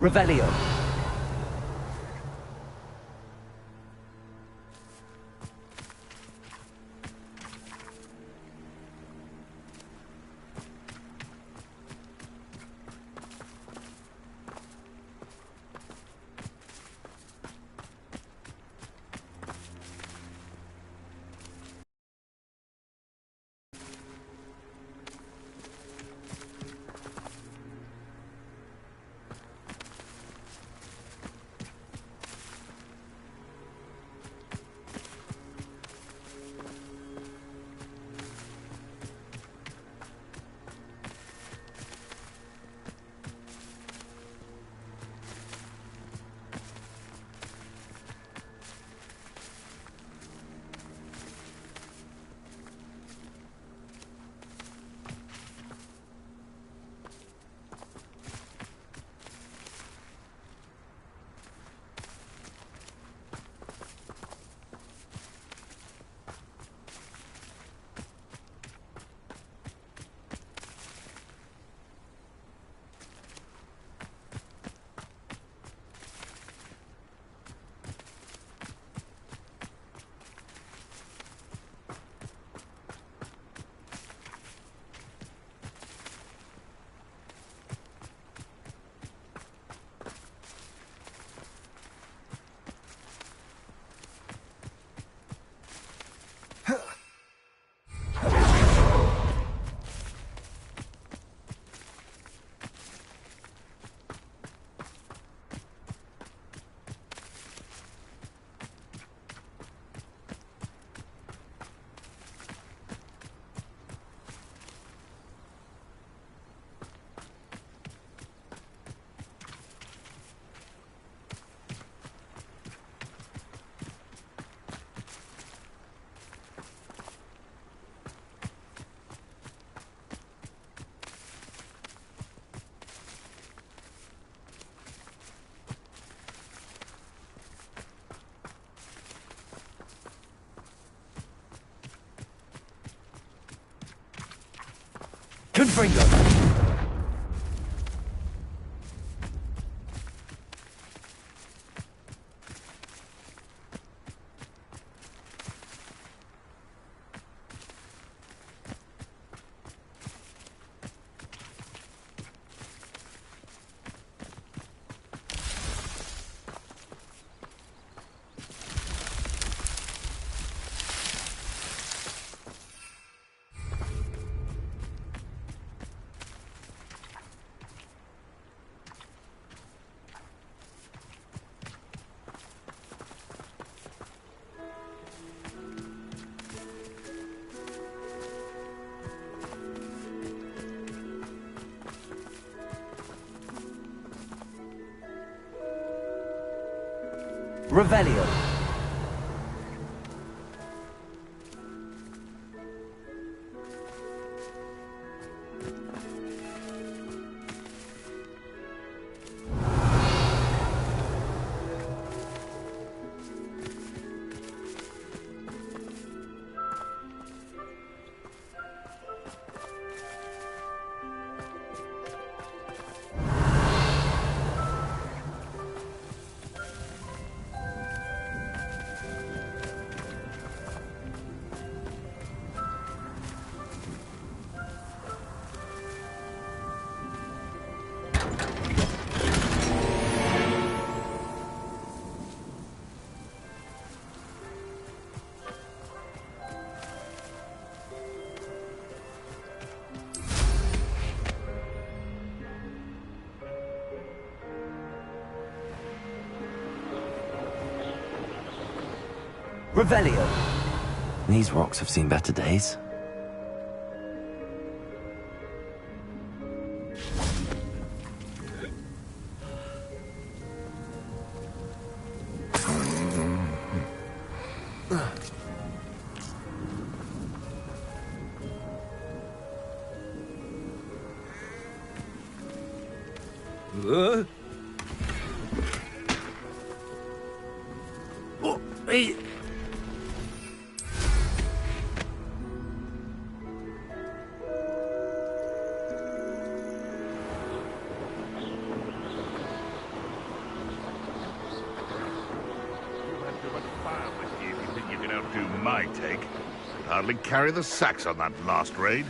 Revelio. Confringo. Revelio. Revelio. These rocks have seen better days. Hardly carry the sacks on that last raid.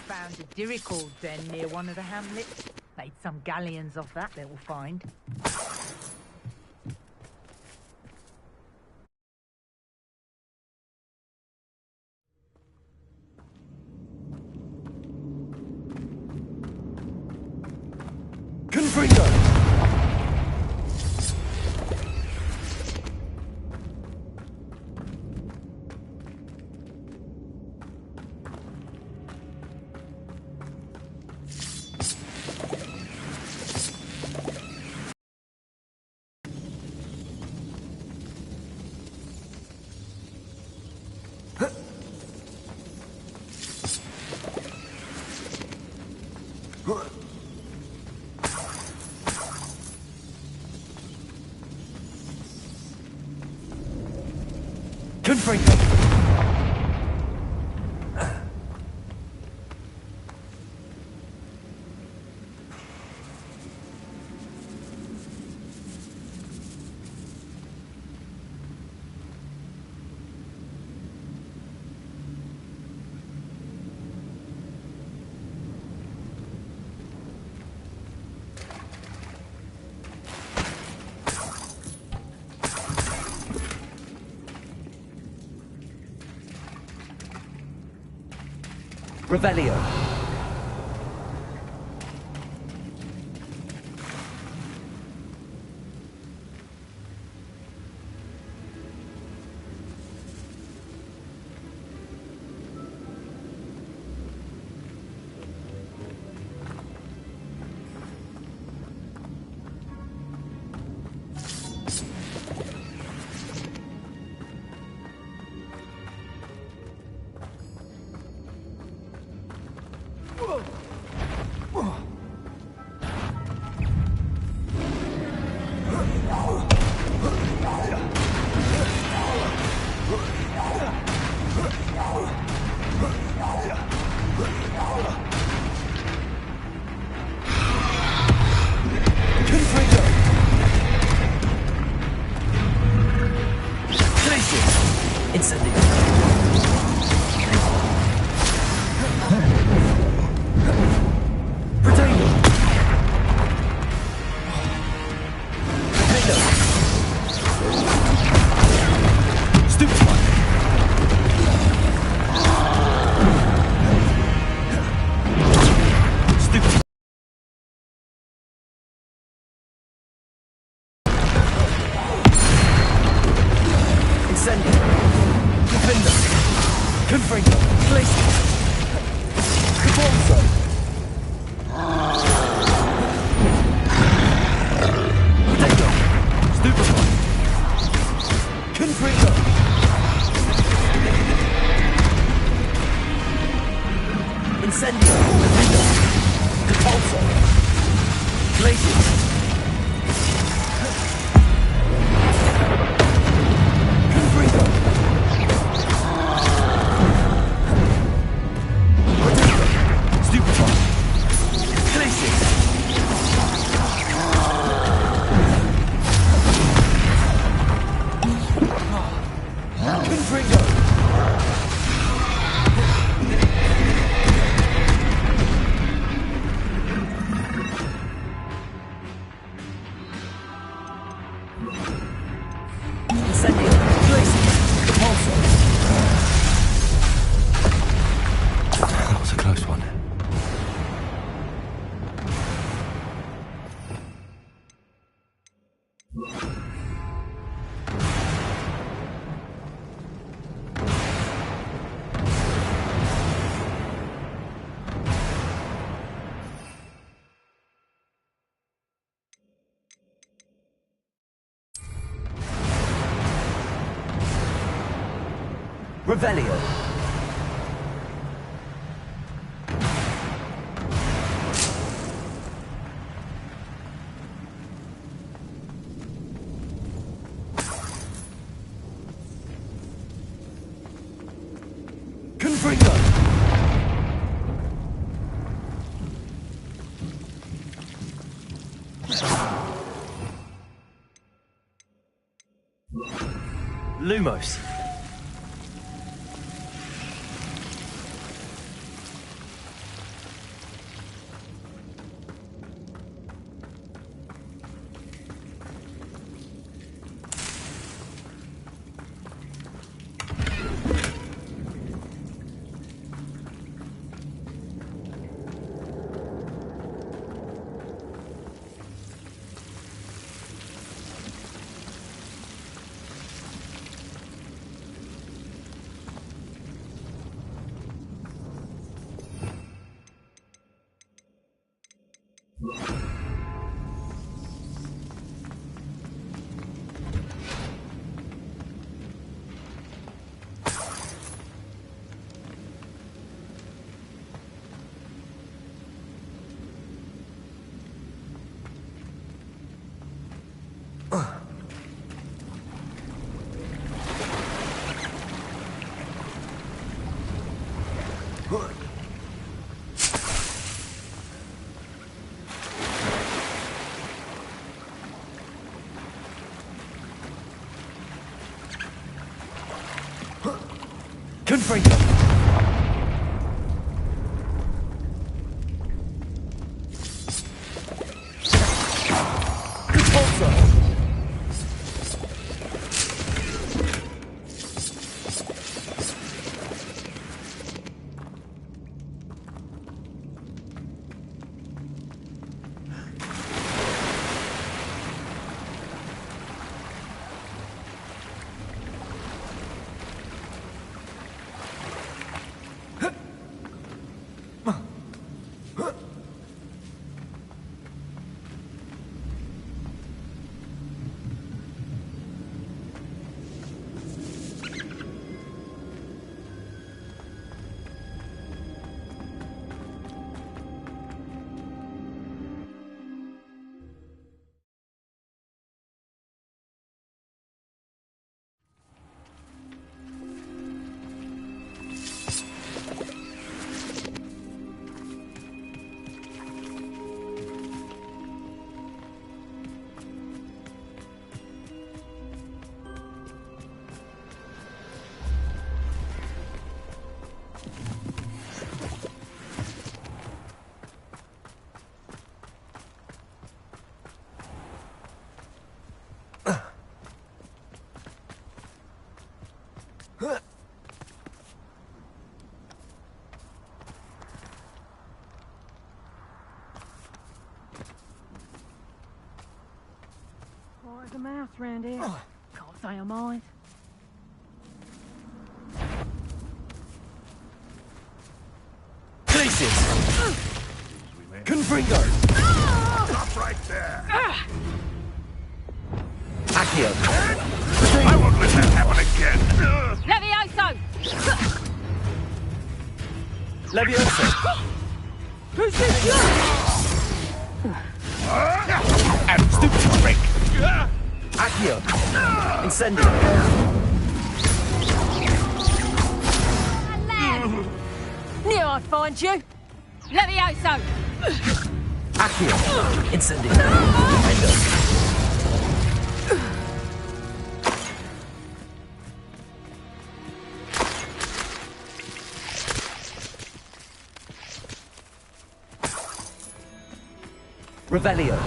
Found a Dirical den near one of the hamlets. Made some galleons off that little find. Confringo! Confringo! Revelio. Revelio. Confringo. Lumos. Confringo. Quite a mouse round here. Can't say I mind. Places. Confringo. Stop right there! Accio. I won't let that happen again! Levioso! Levioso. Who's this? And stupid trick! Accio. Incendio. Knew I'd find you. Levioso! Accio. Incendio. Endo. Revelio.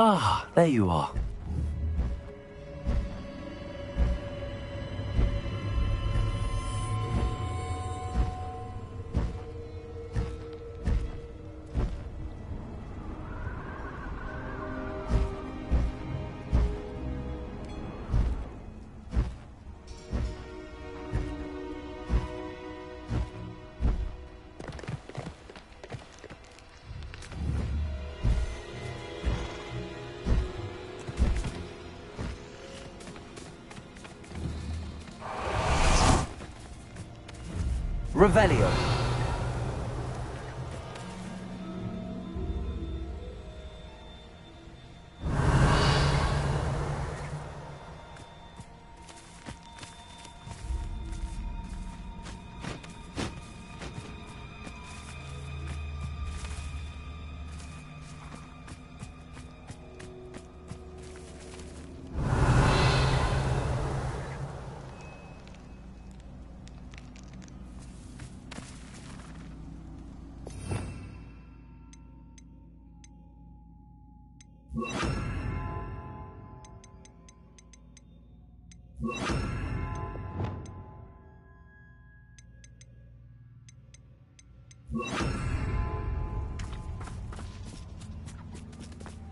Ah, there you are. Revelio.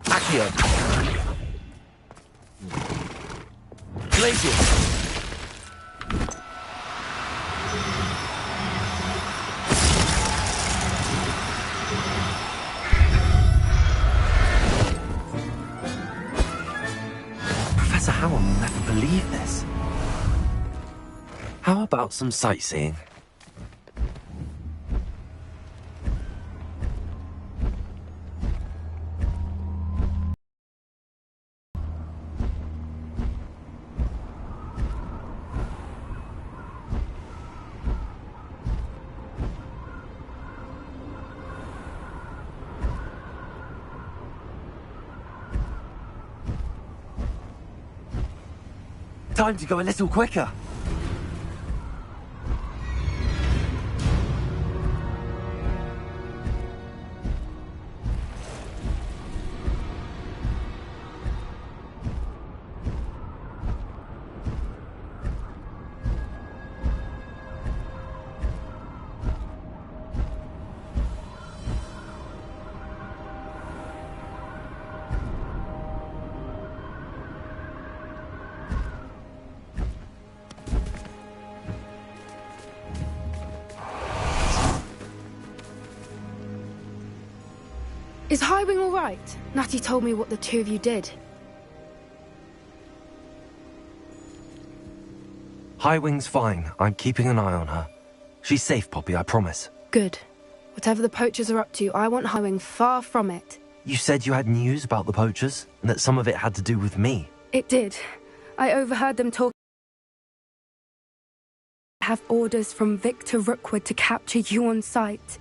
Accio. Glacier. Professor Howell will never believe this. How about some sightseeing? Time to go a little quicker. Is Highwing all right? Natty told me what the two of you did. Highwing's fine. I'm keeping an eye on her. She's safe, Poppy, I promise. Good. Whatever the poachers are up to, I want Highwing far from it. You said you had news about the poachers, and that some of it had to do with me. It did. I overheard them talk. Have orders from Victor Rookwood to capture you on sight.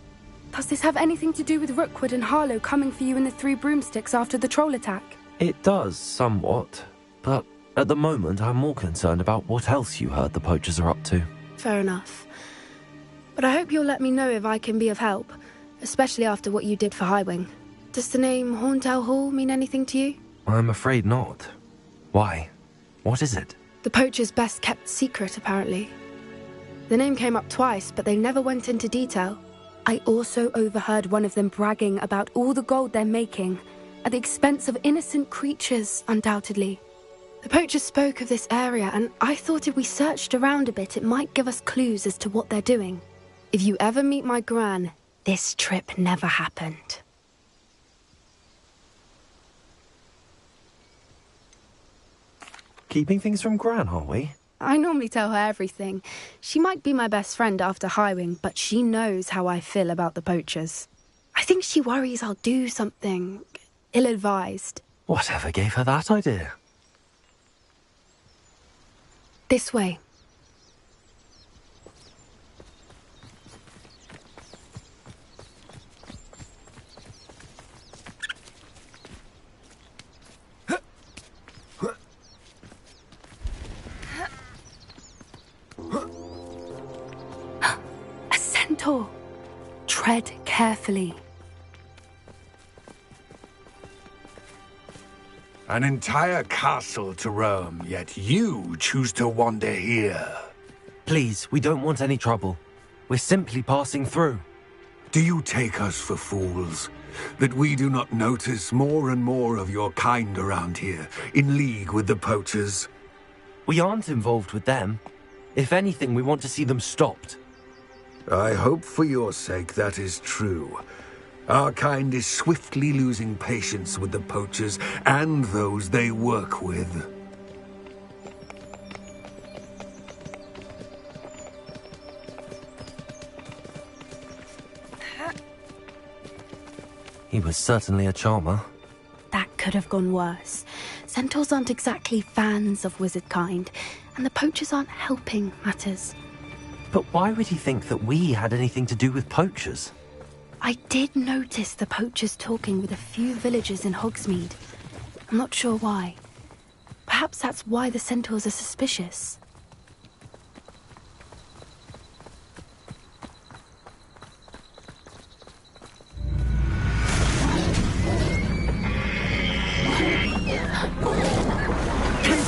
Does this have anything to do with Rookwood and Harlow coming for you in the Three Broomsticks after the troll attack? It does, somewhat. But at the moment, I'm more concerned about what else you heard the poachers are up to. Fair enough. But I hope you'll let me know if I can be of help, especially after what you did for Highwing. Does the name Hauntel Hall mean anything to you? I'm afraid not. Why? What is it? The poachers' best kept secret, apparently. The name came up twice, but they never went into detail. I also overheard one of them bragging about all the gold they're making, at the expense of innocent creatures, undoubtedly. The poachers spoke of this area, and I thought if we searched around a bit, it might give us clues as to what they're doing. If you ever meet my gran, this trip never happened. Keeping things from Gran, are we? I normally tell her everything. She might be my best friend after Highwing, but she knows how I feel about the poachers. I think she worries I'll do something ill-advised. Whatever gave her that idea? This way. A centaur. Tread carefully. An entire castle to roam, yet you choose to wander here. Please, we don't want any trouble. We're simply passing through. Do you take us for fools? That we do not notice more and more of your kind around here, in league with the poachers? We aren't involved with them. If anything, we want to see them stopped. I hope for your sake that is true. Our kind is swiftly losing patience with the poachers and those they work with. He was certainly a charmer. That could have gone worse. Centaurs aren't exactly fans of wizard kind, and the poachers aren't helping matters. But why would he think that we had anything to do with poachers? I did notice the poachers talking with a few villagers in Hogsmeade. I'm not sure why. Perhaps that's why the centaurs are suspicious.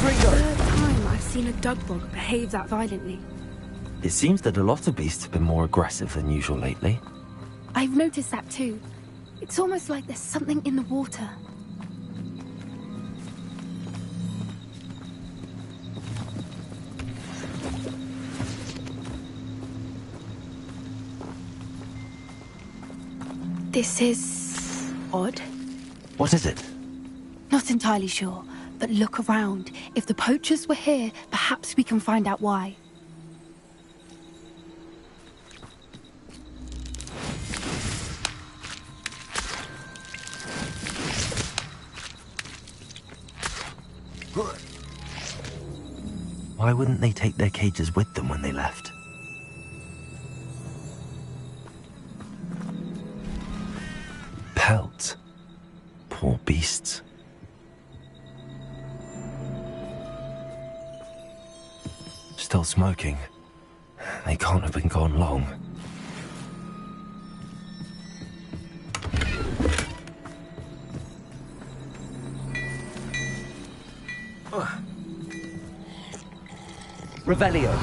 Third time I've seen a dugbog behave that violently. It seems that a lot of beasts have been more aggressive than usual lately. I've noticed that too. It's almost like there's something in the water. This is odd. What is it? Not entirely sure, but look around. If the poachers were here, perhaps we can find out why. Why wouldn't they take their cages with them when they left? Pelts. Poor beasts. Still smoking. They can't have been gone long. Revelio.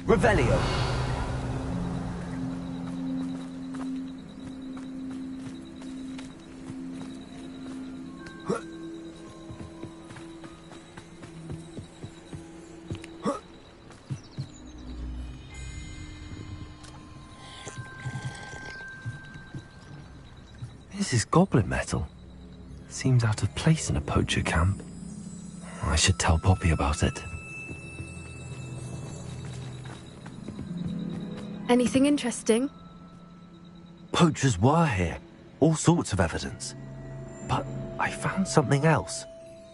Revelio. This is goblin metal. Seems out of place in a poacher camp. I should tell Poppy about it. Anything interesting? Poachers were here. All sorts of evidence. But I found something else.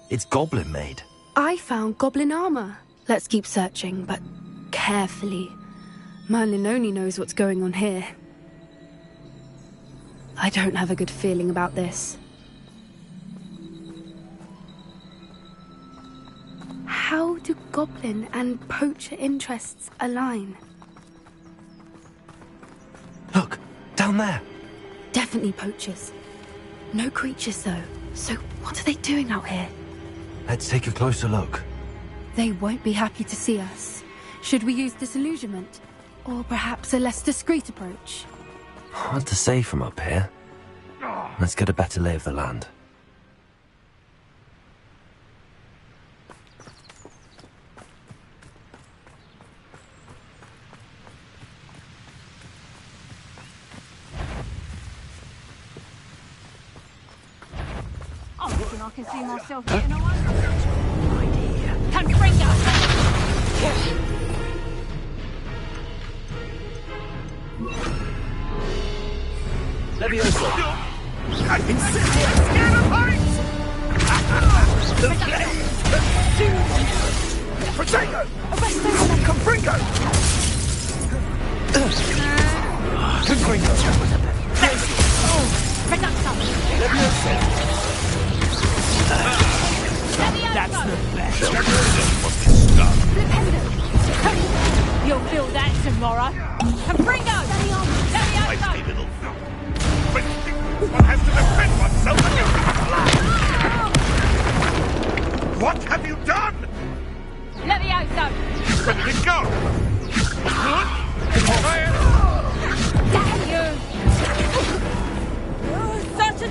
It's goblin made. I found goblin armor. Let's keep searching, but carefully. Merlin only knows what's going on here. I don't have a good feeling about this. How do goblin and poacher interests align? Look, down there. Definitely poachers. No creatures, though. So what are they doing out here? Let's take a closer look. They won't be happy to see us. Should we use disillusionment? Or perhaps a less discreet approach? Hard to say from up here. Let's get a better lay of the land. I reckon I can see myself getting away. Confringo! Levioso. I insist! I'm scared of heights! The blade! Protego! Confringo! Confringo. Levioso. That's the best. You'll feel that tomorrow. Confringo! Feisty little filth. But one has to defend oneself against... What have you done? Levioso! Ready to go! Damn you! Such a...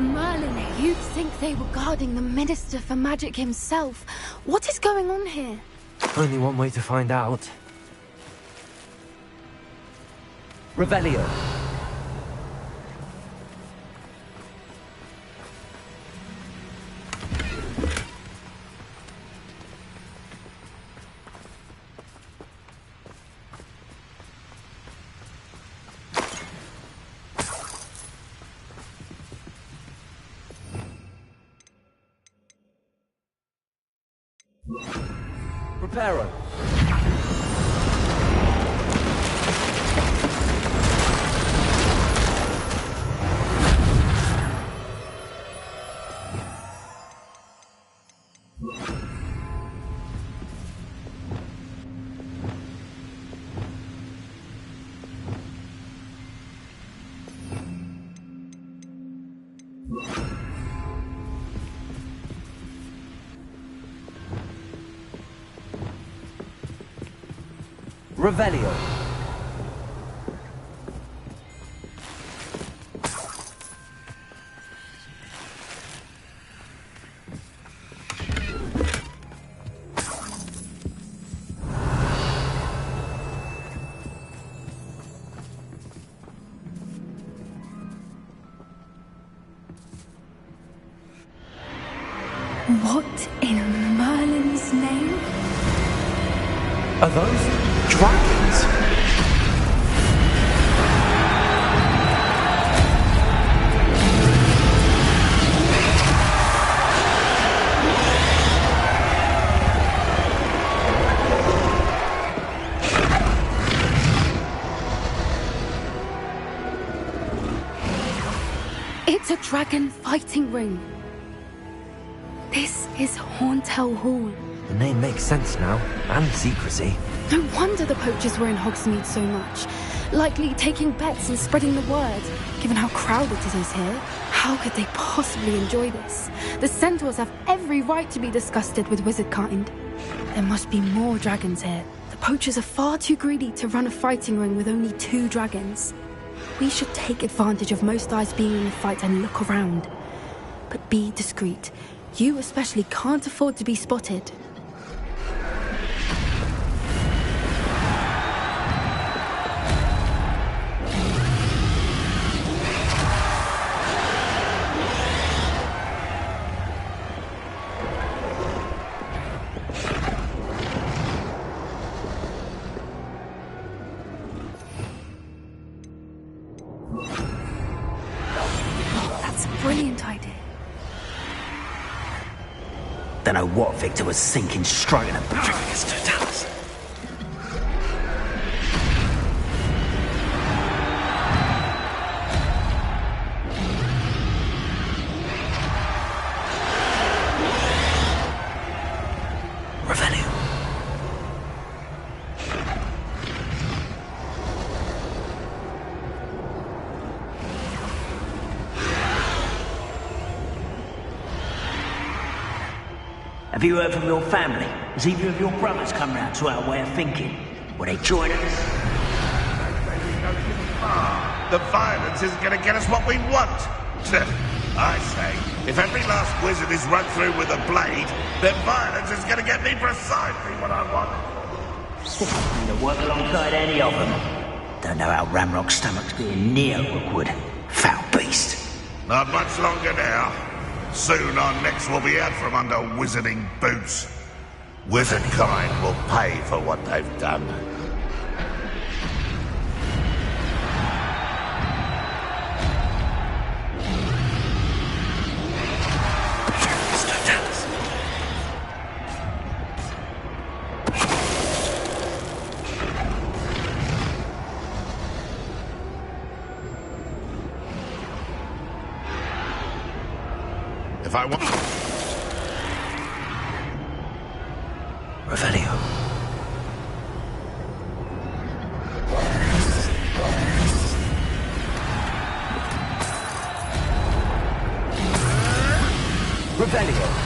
Merlin, you'd think they were guarding the Minister for Magic himself. What is going on here? Only one way to find out. Revelio. Preparo. Revelio. What in Merlin's name? Are those dragons? It's a dragon fighting ring. This is Hauntel Hall. The name makes sense now, and secrecy. No wonder the poachers were in Hogsmeade so much. Likely taking bets and spreading the word, given how crowded it is here. How could they possibly enjoy this? The centaurs have every right to be disgusted with wizard kind. There must be more dragons here. The poachers are far too greedy to run a fighting ring with only 2 dragons. We should take advantage of most eyes being in the fight and look around. But be discreet. You especially can't afford to be spotted. That's a brilliant idea. Don't know what Victor was thinking, stroking a Dragons to Dallas. Revelio. Have you heard from your family? Has either of your brothers come round to our way of thinking? Will they join us? The violence isn't going to get us what we want. I say, if every last wizard is run through with a blade, then violence is going to get me precisely what I want. To work alongside any of them. Don't know how Ramrock's stomach's being near Rookwood. Foul beast. Not much longer now. Soon our necks will be out from under wizarding boots. Wizard kind will pay for what they've done. If I want... Revelio. Revelio.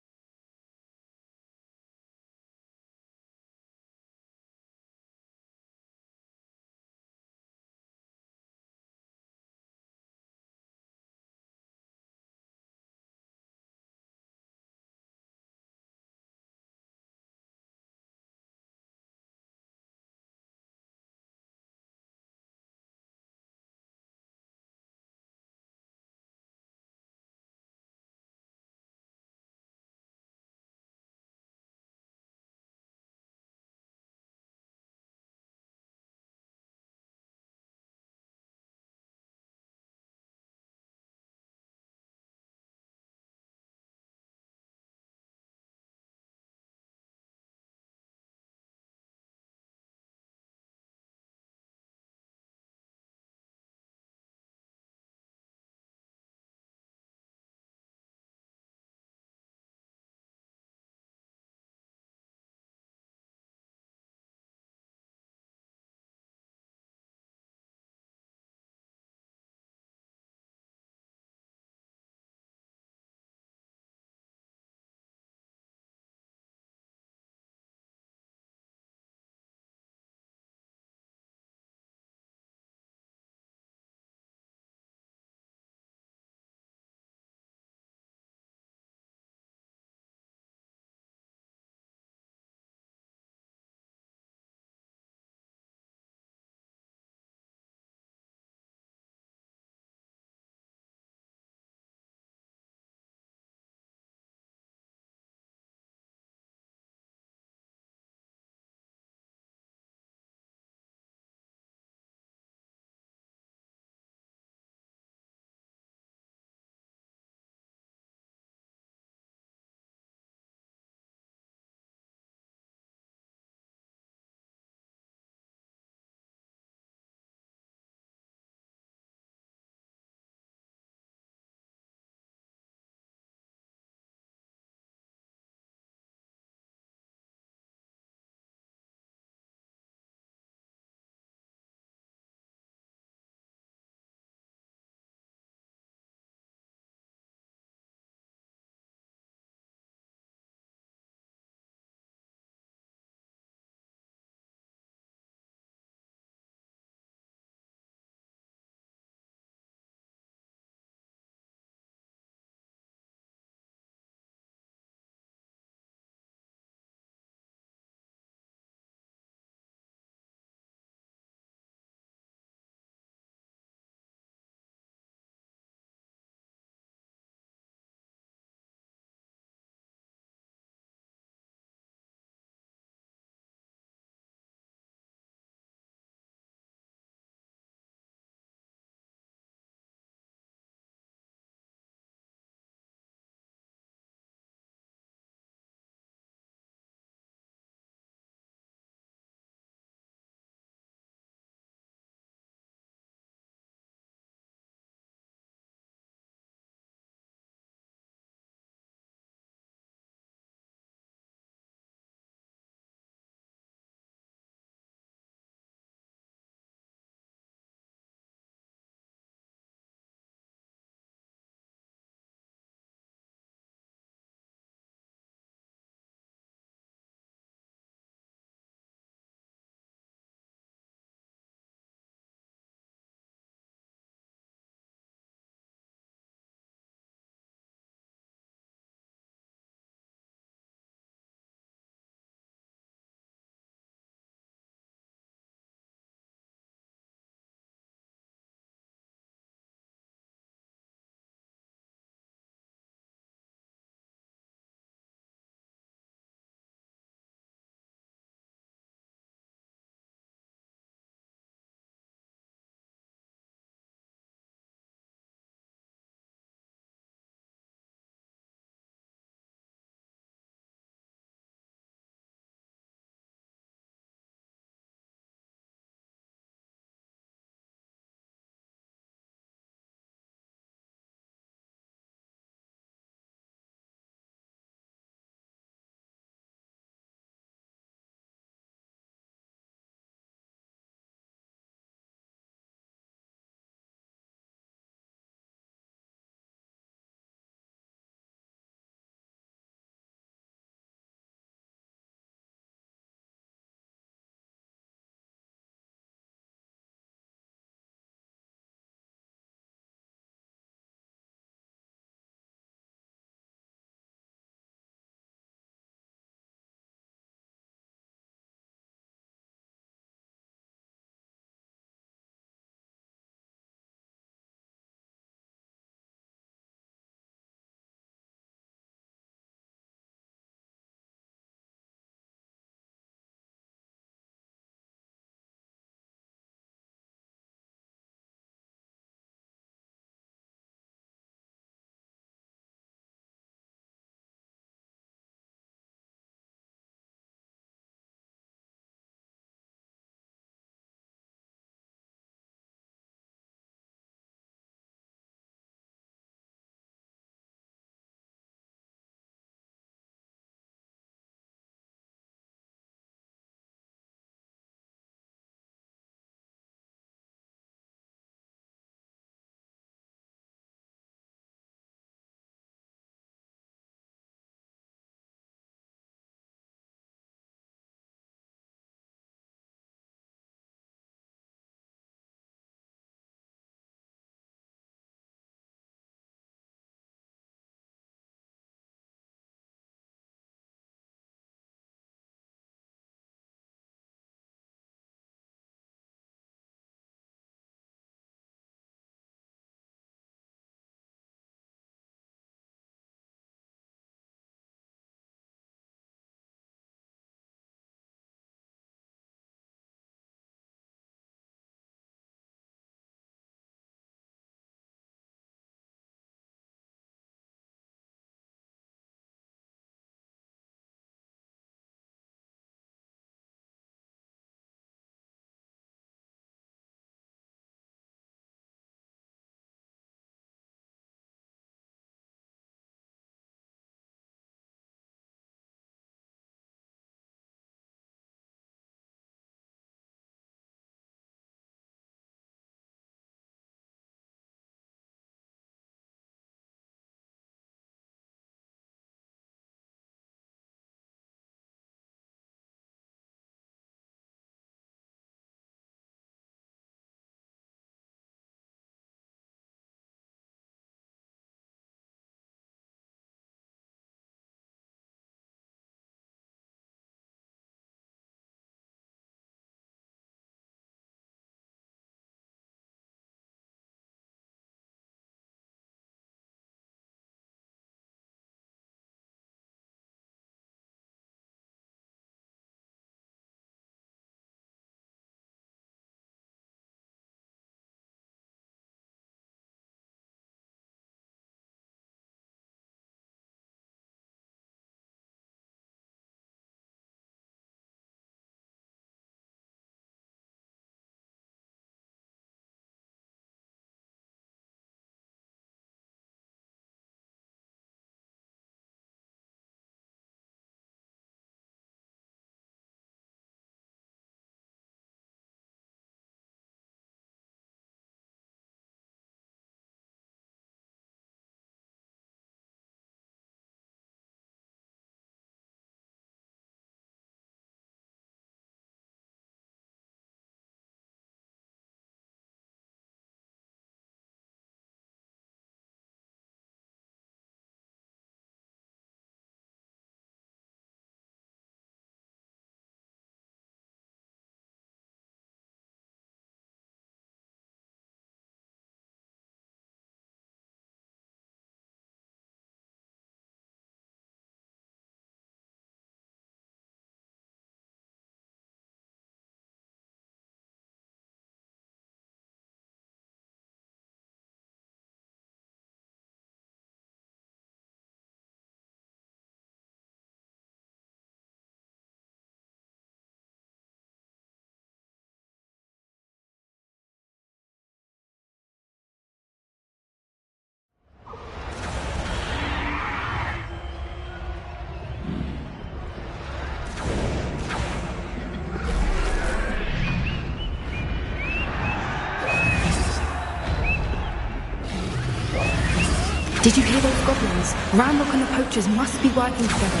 Did you hear those goblins? Ramrock and the poachers must be working together.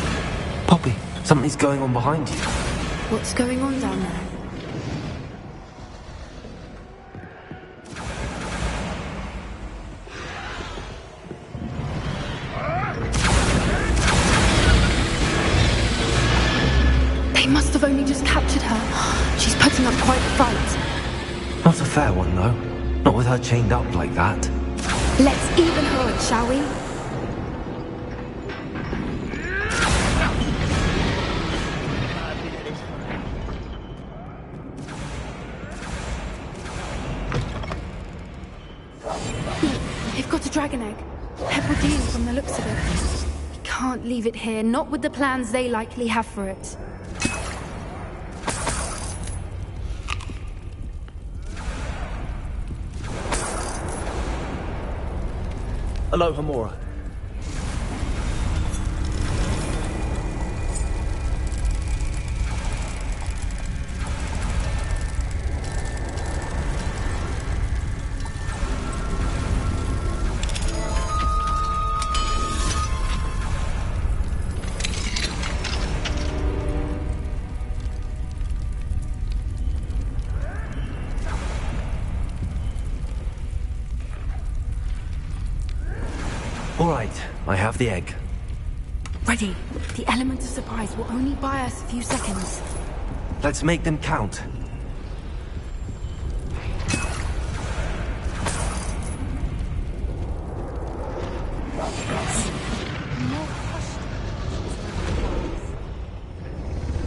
Poppy, something's going on behind you. What's going on down there? They must have only just captured her. She's putting up quite a fight. Not a fair one, though. Not with her chained up like that. Let's even her up, shall we? They've got a dragon egg. Hebridean from the looks of it. We can't leave it here, not with the plans they likely have for it. Hello, Hamura. All right, I have the egg. Ready. The element of surprise will only buy us a few seconds. Let's make them count.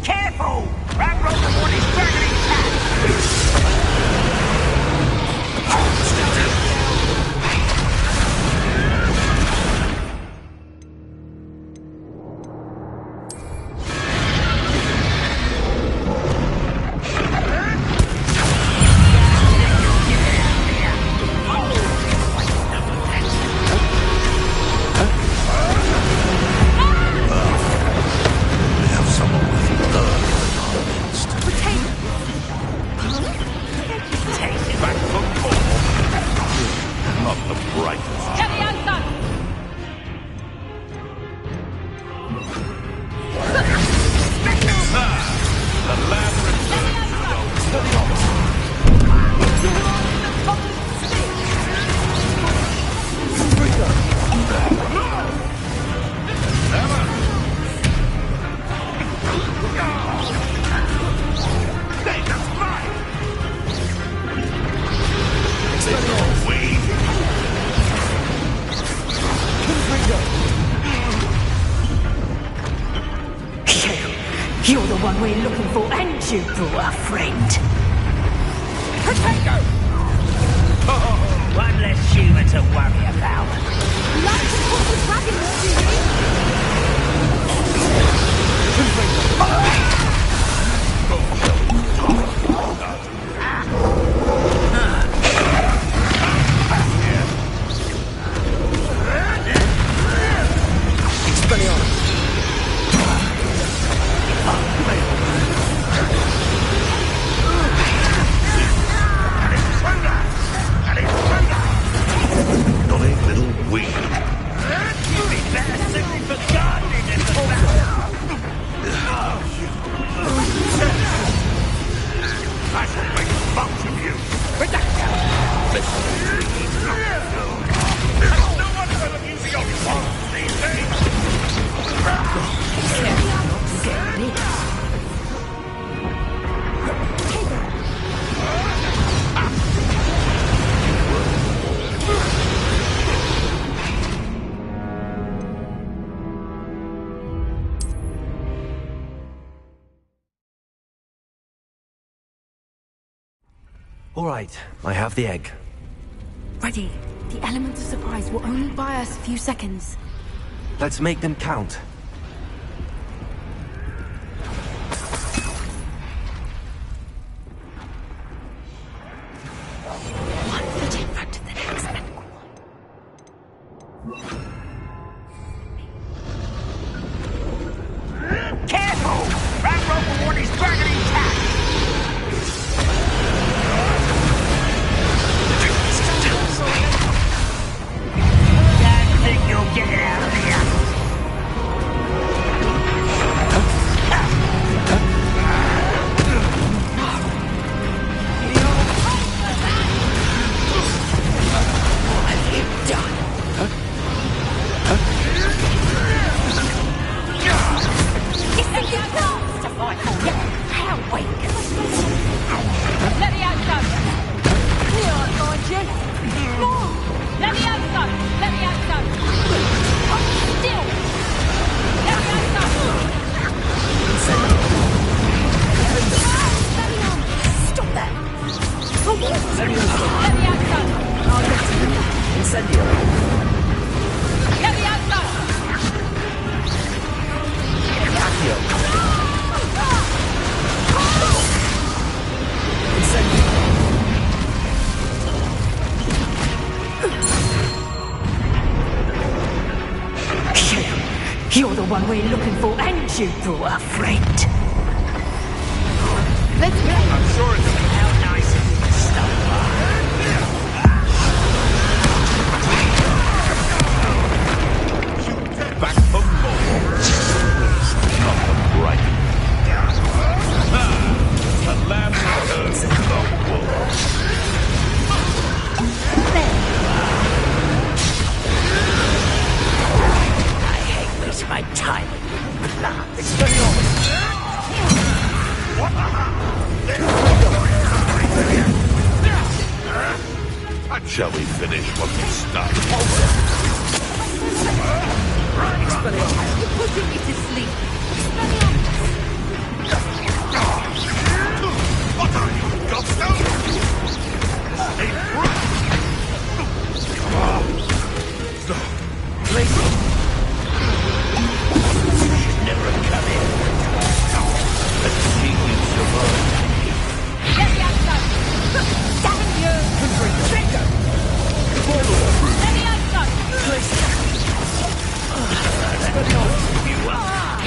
Careful! Ramrock the one is dragging his cat! You're the one we're looking for, and you brought a friend. Protego! Oh, one less human to worry about. Like to put the dragons, do you? Annoying little weed. You'd be better suited for gardening than for battle. I shall make a bunch of you. There's no one ever using your phones these days. All right, I have the egg. Ready. The element of surprise will only buy us a few seconds. Let's make them count. One foot in front of the next man. Careful! Ramrock the one is dragging his cat! Think you're You're the one we're looking for, and you brought a friend. Let's go. I'm sure it's How nice of you to stop by. back for more. Not the bright. A lamb returns to the wolf. I hate wasting my time with plants. Shall we finish what we started? You're putting me to sleep. What are you, Godstone? A brute! Never have come in. Let's see you survive. Get the outside! Damn you! Trigger! Let me outside! You are.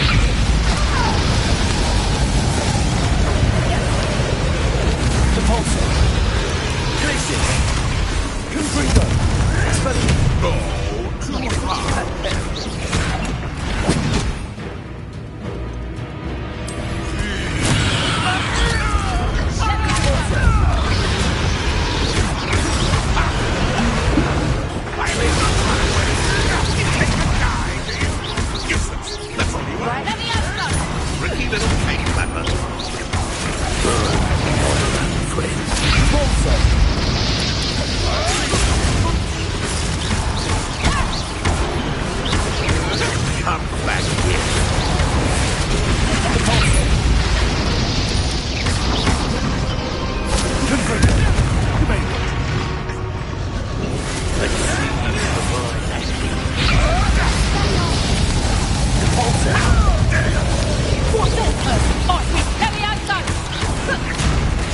Repulsor. Glacius. Confringo. Expelliarmus. Go too hard. Let me outside! Tricky little cake clapper. Repulsor. Come back here. Confringo. Let's see you survive. Repulsor. What's this? Let me outside!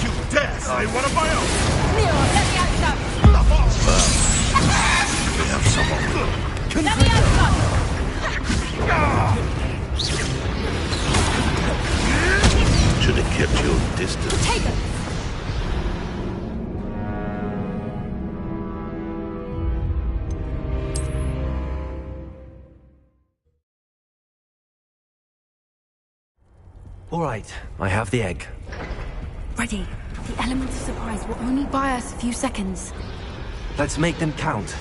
You dare say one of my own? Nero, let me outside! Love off. We have someone good. Let me outside! Should have kept your distance. Take it! All right, I have the egg. Ready. The element of surprise will only buy us a few seconds. Let's make them count.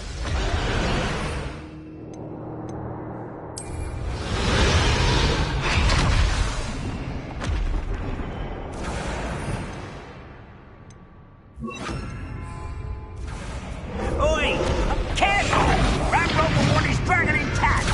Oi! Careful! Ramrock will want his dragon intact!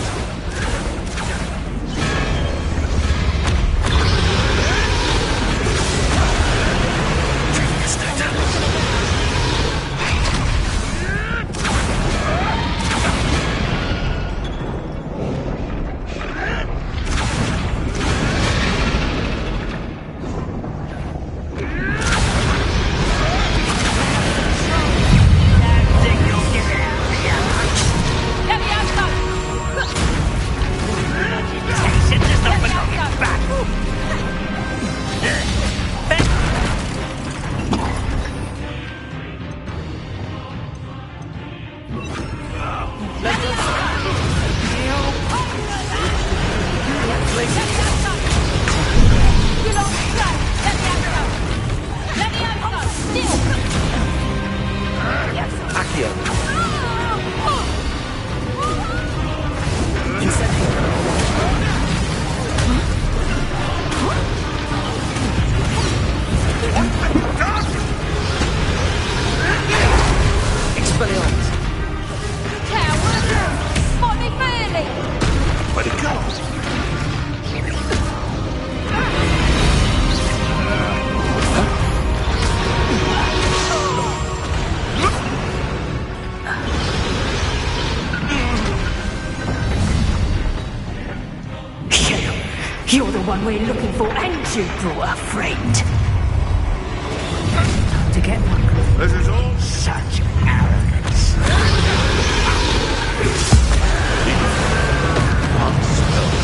Let me outside! Taste it, there's no Let me belonging outside! back! Let me outside! You don't try! Let me outside! Let me outside! Still! Accio. Expelliarmus. Coward! Spot me fairly! Where'd it go? You're the one we're looking for, and you brought a friend. Time to get one. This is all Such arrogance. one spell.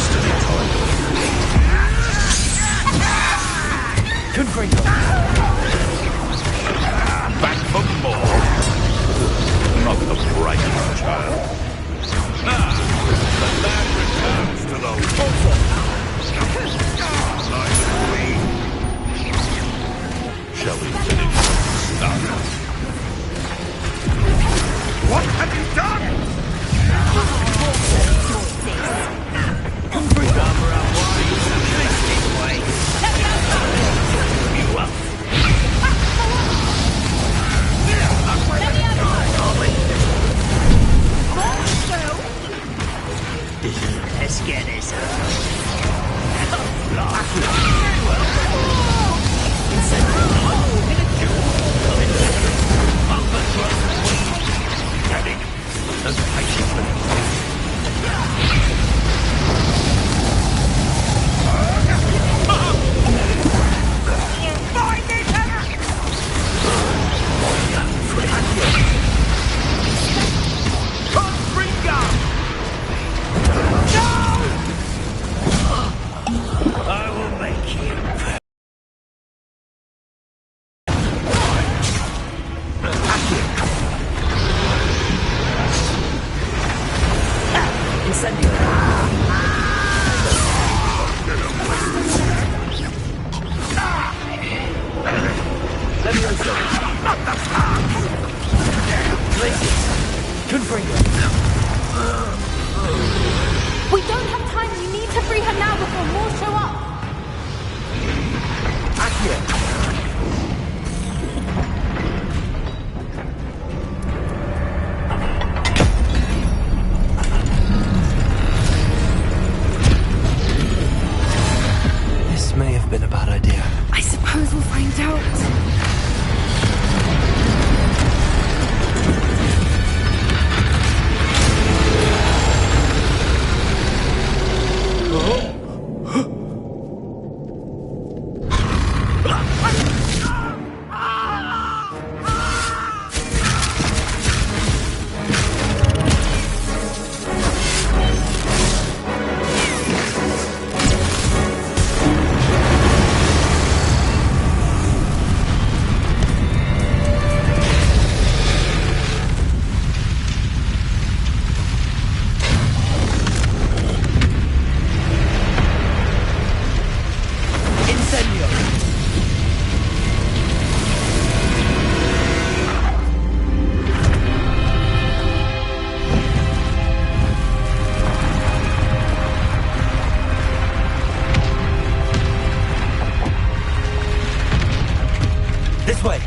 We don't have time. We need to free her now before more show up. This may have been a bad idea. I suppose we'll find out. This way!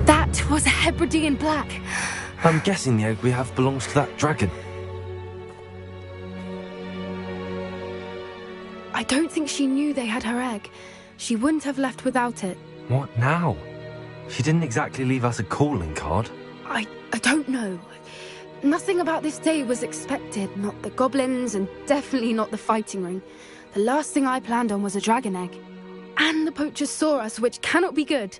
That was a Hebridean black. I'm guessing the egg we have belongs to that dragon. I don't think she knew they had her egg. She wouldn't have left without it. What now? She didn't exactly leave us a calling card. I don't know. Nothing about this day was expected. Not the goblins, and definitely not the fighting ring. The last thing I planned on was a dragon egg. And the poachers saw us, which cannot be good.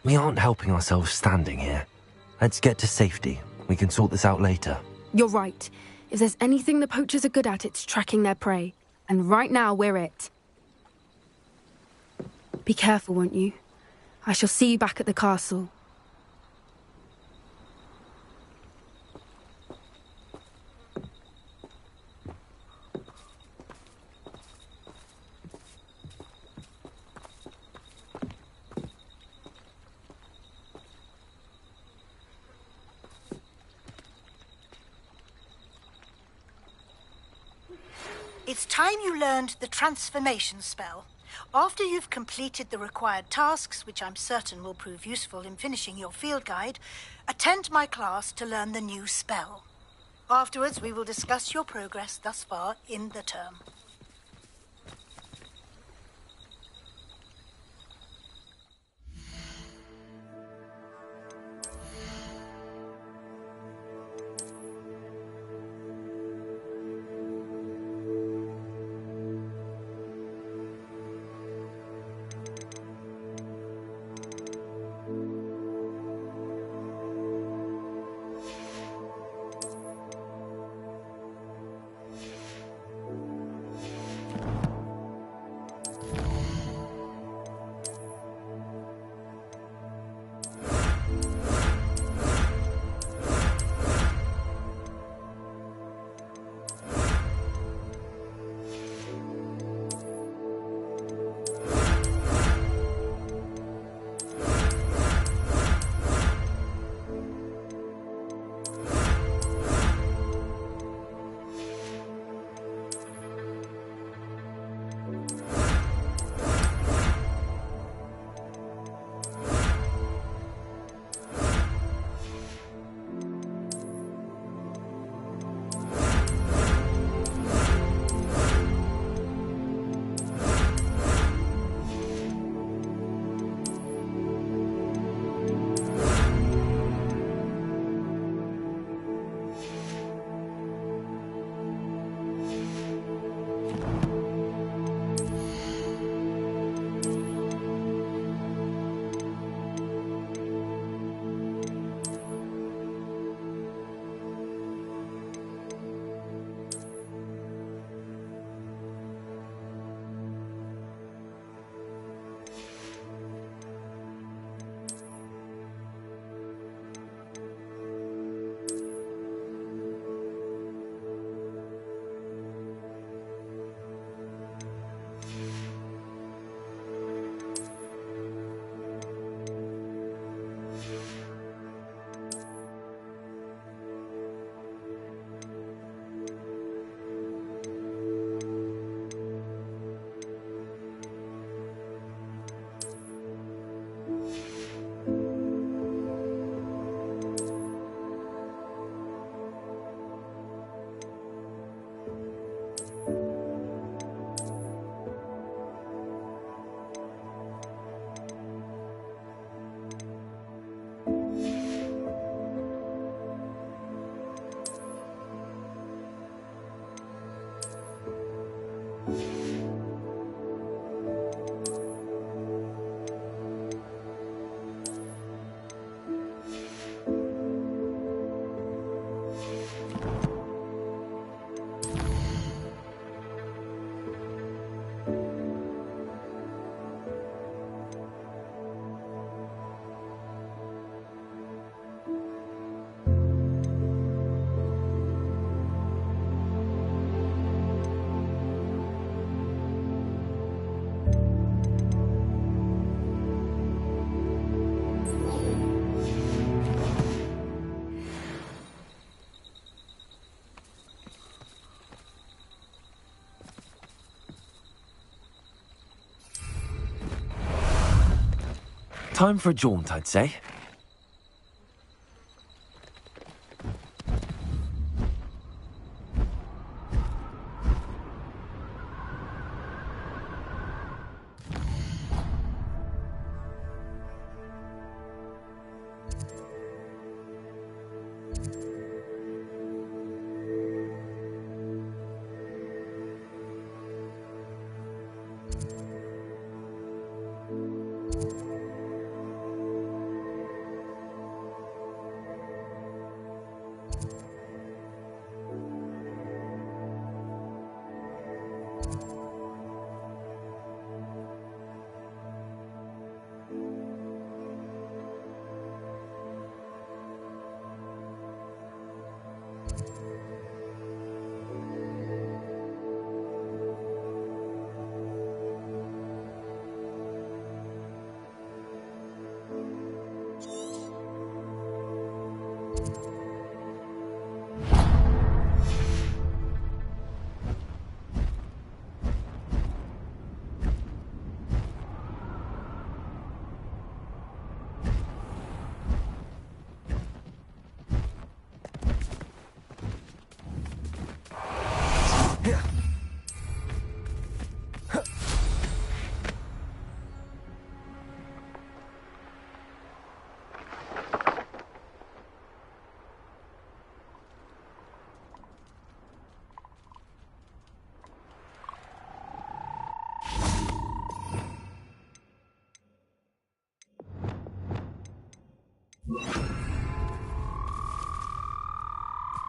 We aren't helping ourselves standing here. Let's get to safety. We can sort this out later. You're right. If there's anything the poachers are good at, it's tracking their prey. And right now, we're it. Be careful, won't you? I shall see you back at the castle. It's time you learned the transformation spell. After you've completed the required tasks, which I'm certain will prove useful in finishing your field guide, attend my class to learn the new spell. Afterwards, we will discuss your progress thus far in the term. Time for a jaunt, I'd say.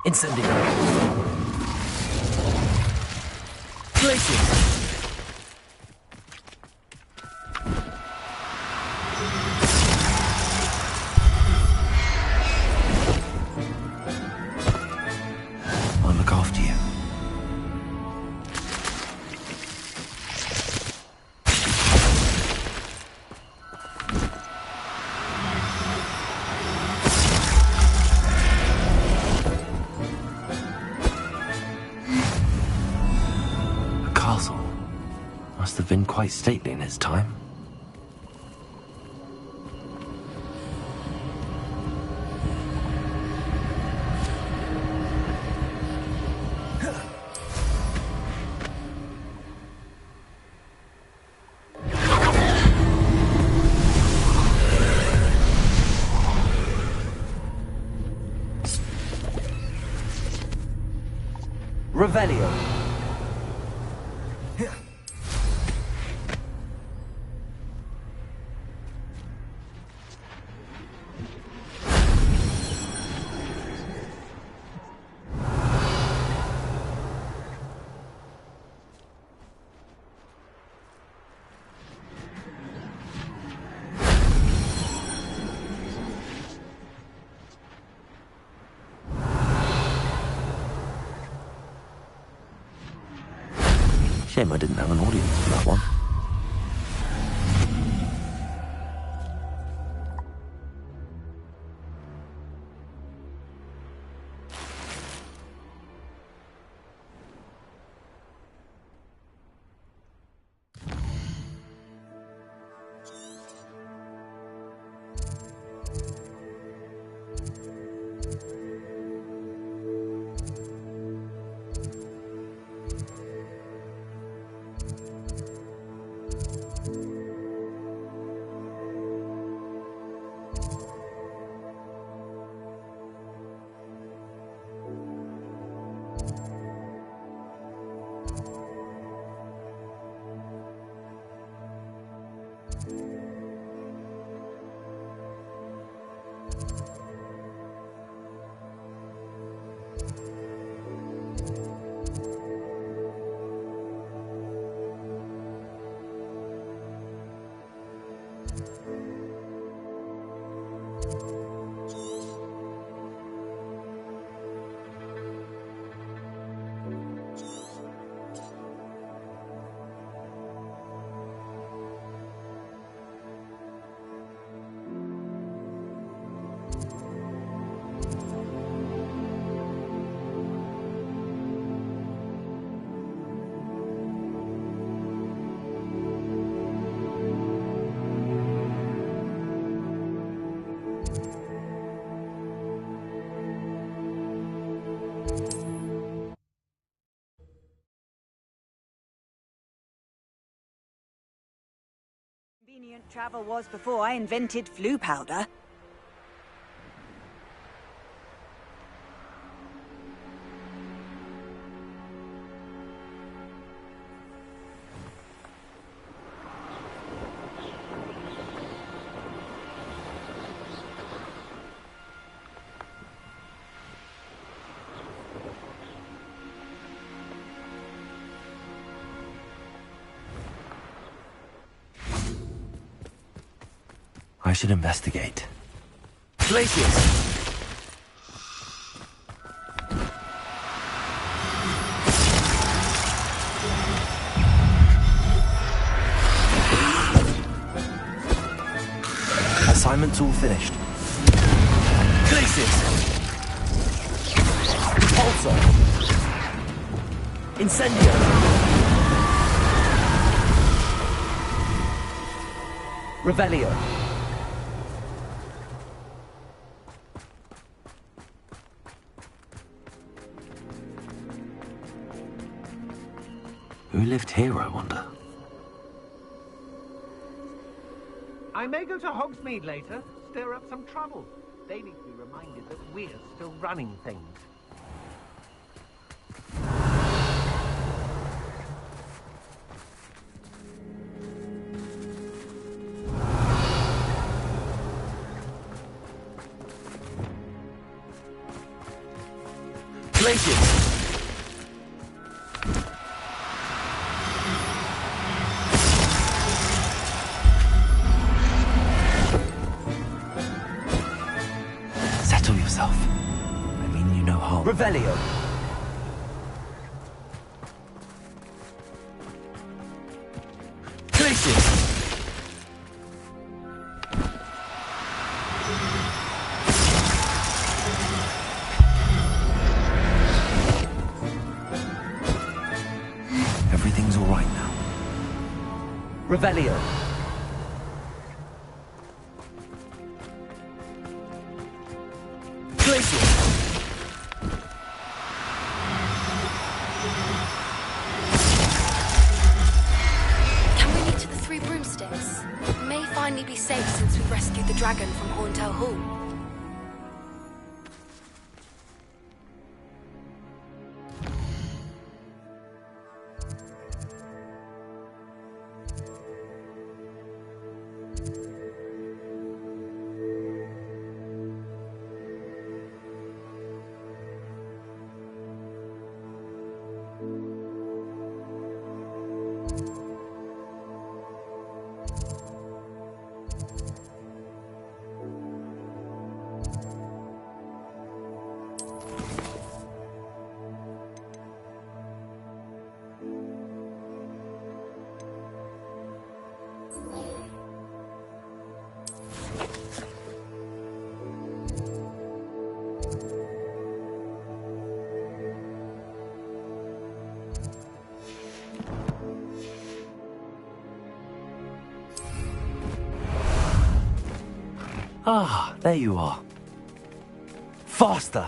Incendiary. Places. I'll look after you. Must have been quite stately in its time. Revelio. Shame I didn't have an audience for that one. convenient travel was before I invented flu powder. I should investigate. Glaciers! Assignment's all finished. Glaciers! Pulsar! Incendio! Revelio! Who lived here, I wonder? I may go to Hogsmeade later, stir up some trouble. They need to be reminded that we're still running things. Glaciers! Settle yourself. I mean you no harm. Revelio! Glaciers! Everything's all right now. Revelio! Glaciers! Can we lead to the Three Broomsticks? It may finally be safe since we rescued the dragon from Horntail Hall. Ah, there you are. Faster!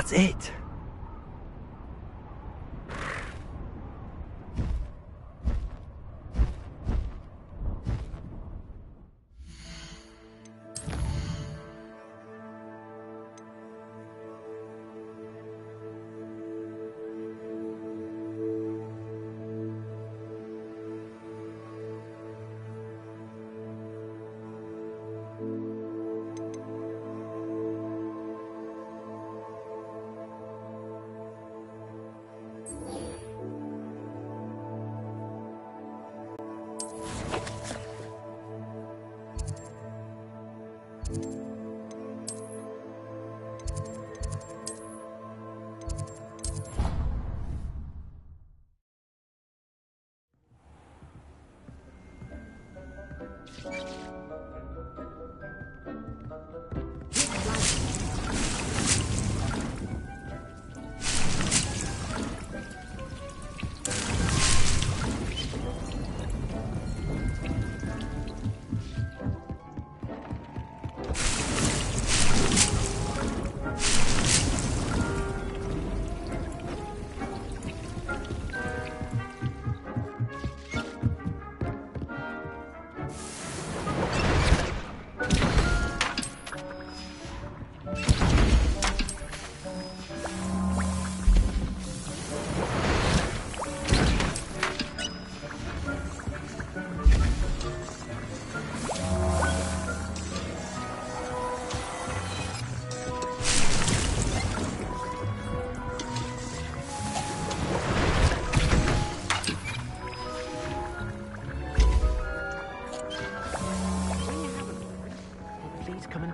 That's it.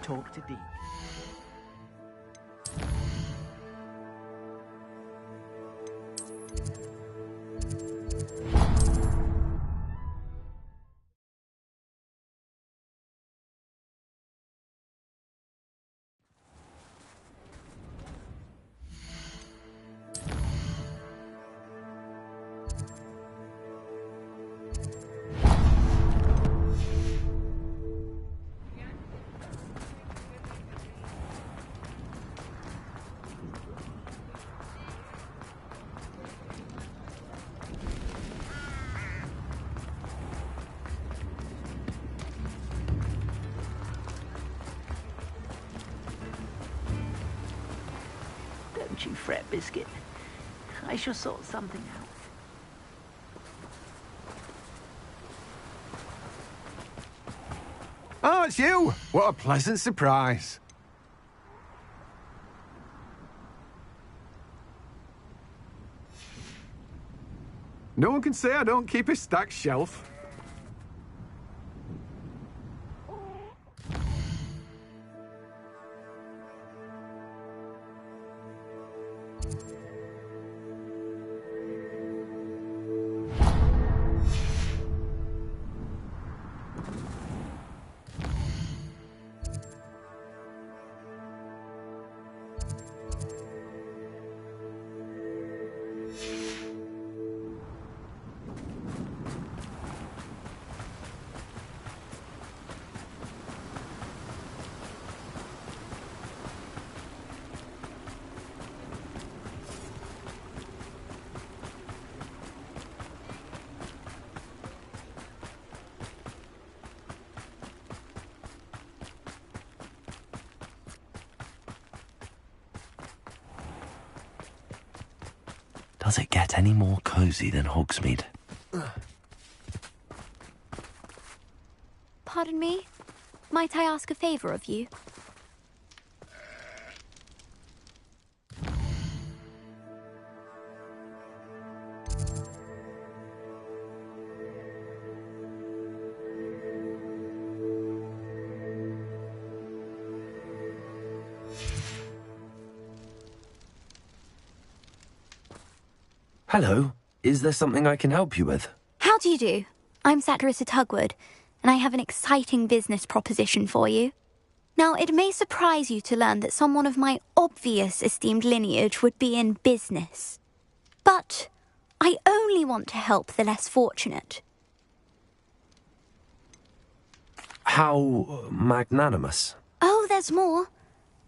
Talk to Dean. Don't you fret, Biscuit. I shall sort something out. Oh, it's you! What a pleasant surprise. No one can say I don't keep a stacked shelf. Does it get any more cozy than Hogsmeade? Pardon me? Might I ask a favour of you? Hello. Is there something I can help you with? How do you do? I'm Satirissa Tugwood, and I have an exciting business proposition for you. Now, it may surprise you to learn that someone of my obvious esteemed lineage would be in business. But I only want to help the less fortunate. How magnanimous. Oh, there's more.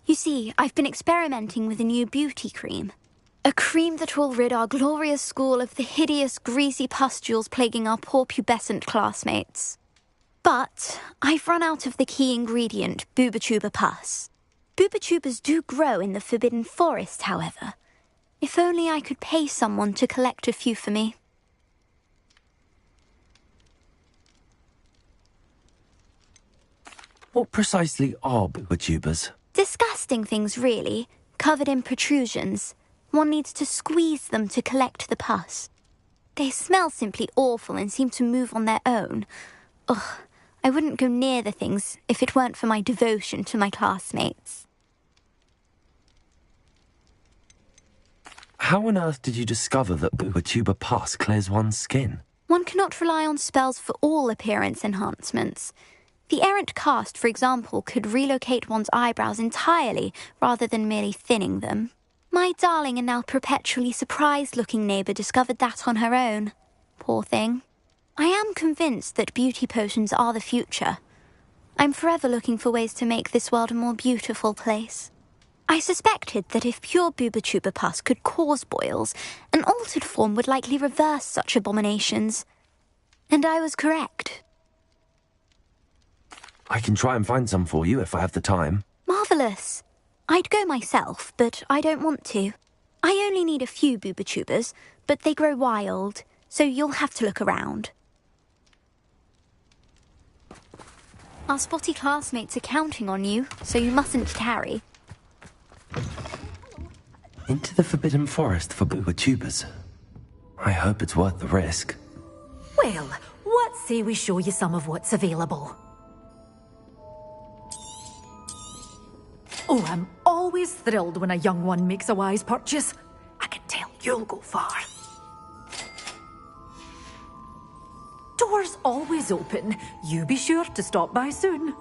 You see, I've been experimenting with a new beauty cream. A cream that will rid our glorious school of the hideous, greasy pustules plaguing our poor pubescent classmates. But I've run out of the key ingredient, Booba-Tuba pus. Booba-Tubas do grow in the Forbidden Forest, however. If only I could pay someone to collect a few for me. What precisely are Booba-Tubas? Disgusting things, really, covered in protrusions. One needs to squeeze them to collect the pus. They smell simply awful and seem to move on their own. Ugh, I wouldn't go near the things if it weren't for my devotion to my classmates. How on earth did you discover that Booba-Tuba pus clears one's skin? One cannot rely on spells for all appearance enhancements. The errant cast, for example, could relocate one's eyebrows entirely rather than merely thinning them. My darling and now perpetually surprised-looking neighbour discovered that on her own. Poor thing. I am convinced that beauty potions are the future. I'm forever looking for ways to make this world a more beautiful place. I suspected that if pure Booba-Tuba pus could cause boils, an altered form would likely reverse such abominations. And I was correct. I can try and find some for you if I have the time. Marvellous. I'd go myself, but I don't want to. I only need a few Booba-Tubas, but they grow wild, so you'll have to look around. Our spotty classmates are counting on you, so you mustn't tarry. Into the Forbidden Forest for Booba-Tubas. I hope it's worth the risk. Well, what say we show you some of what's available? Oh, I'm always thrilled when a young one makes a wise purchase. I can tell you'll go far. Doors always open. You be sure to stop by soon.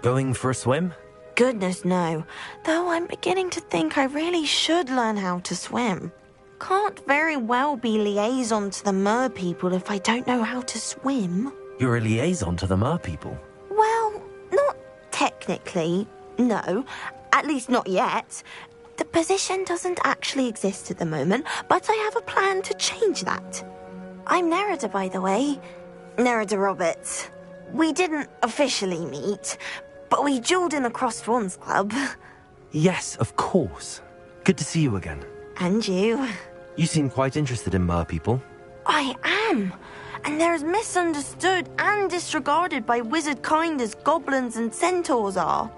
Going for a swim? Goodness, no. Though I'm beginning to think I really should learn how to swim. Can't very well be liaison to the mer people if I don't know how to swim. You're a liaison to the mer people? Well, not technically, no. At least not yet. The position doesn't actually exist at the moment, but I have a plan to change that. I'm Nerida, by the way. Nerida Roberts. We didn't officially meet, but we duelled in the Crossed Swans Club. Yes, of course. Good to see you again. And you. You seem quite interested in mer people. I am. And they're as misunderstood and disregarded by wizard kind as goblins and centaurs are.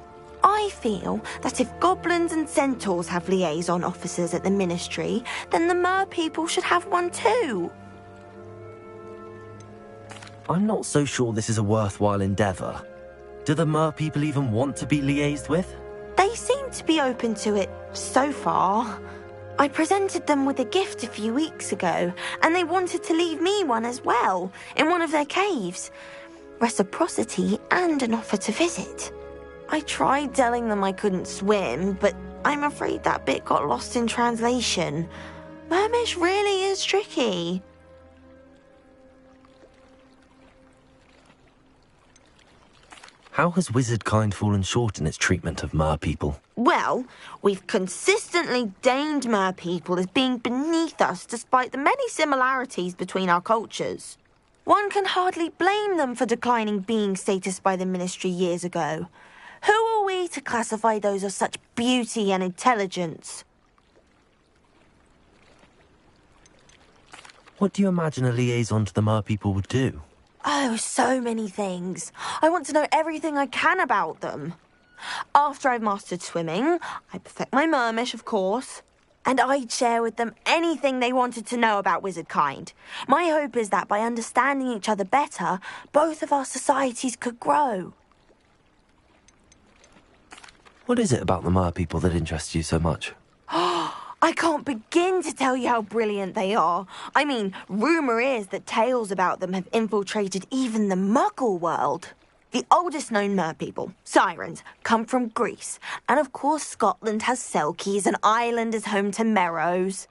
I feel that if goblins and centaurs have liaison officers at the ministry, then the mer people should have one too. I'm not so sure this is a worthwhile endeavour. Do the mer people even want to be liaised with? They seem to be open to it so far. I presented them with a gift a few weeks ago, and they wanted to leave me one as well, in one of their caves. reciprocity and an offer to visit. I tried telling them I couldn't swim, but I'm afraid that bit got lost in translation. Mermish really is tricky. How has wizard kind fallen short in its treatment of mer people? Well, we've consistently deemed mer people as being beneath us despite the many similarities between our cultures. One can hardly blame them for declining being status by the Ministry years ago. Who are we to classify those of such beauty and intelligence? What do you imagine a liaison to the mer people would do? Oh, so many things. I want to know everything I can about them. After I've mastered swimming, I perfect my mermish, of course, and I'd share with them anything they wanted to know about wizard kind. My hope is that by understanding each other better, both of our societies could grow. What is it about the mer people that interests you so much? I can't begin to tell you how brilliant they are. I mean, rumour is that tales about them have infiltrated even the Muggle world. The oldest known mer people, sirens, come from Greece. And of course Scotland has Selkies and Ireland is home to Merrows.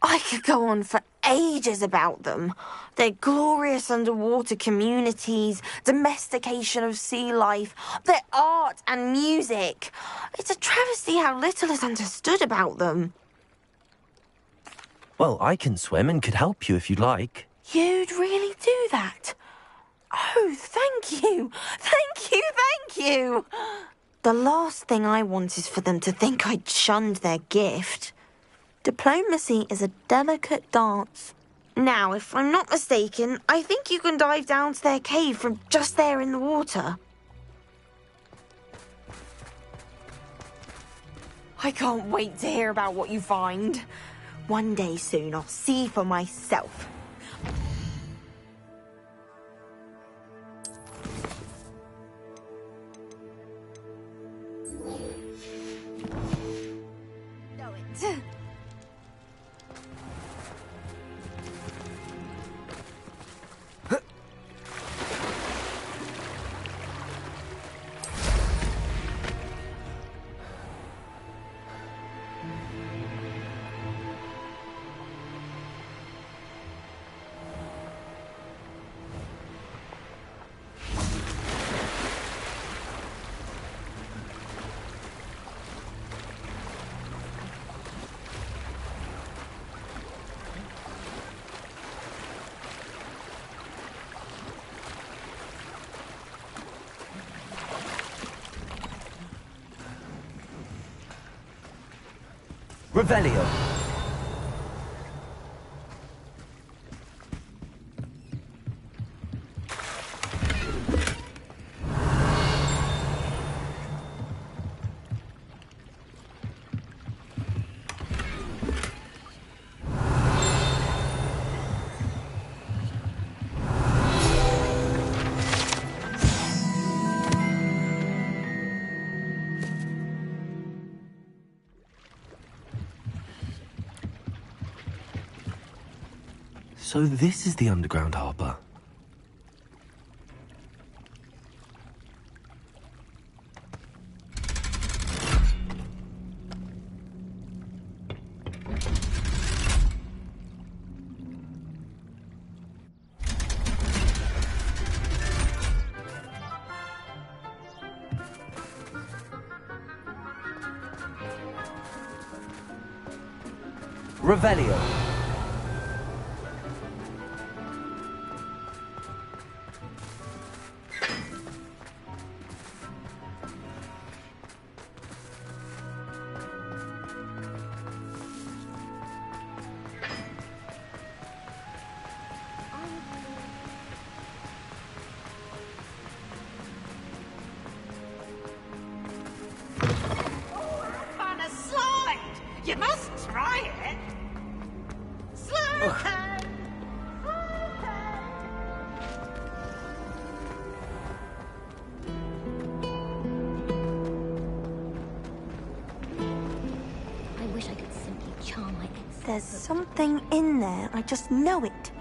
I could go on for ages about them. Their glorious underwater communities, domestication of sea life, their art and music. It's a travesty how little is understood about them. Well, I can swim and could help you if you'd like. You'd really do that? Oh, thank you. Thank you, thank you. The last thing I want is for them to think I'd shunned their gift. Diplomacy is a delicate dance. Now, if I'm not mistaken, I think you can dive down to their cave from just there in the water. I can't wait to hear about what you find. One day soon, I'll see for myself. Know it. Revelio. So this is the underground harbour. Revelio. On a slide! You must try it! Slide! I wish I could simply charm my ex. There's something in there. I just know it.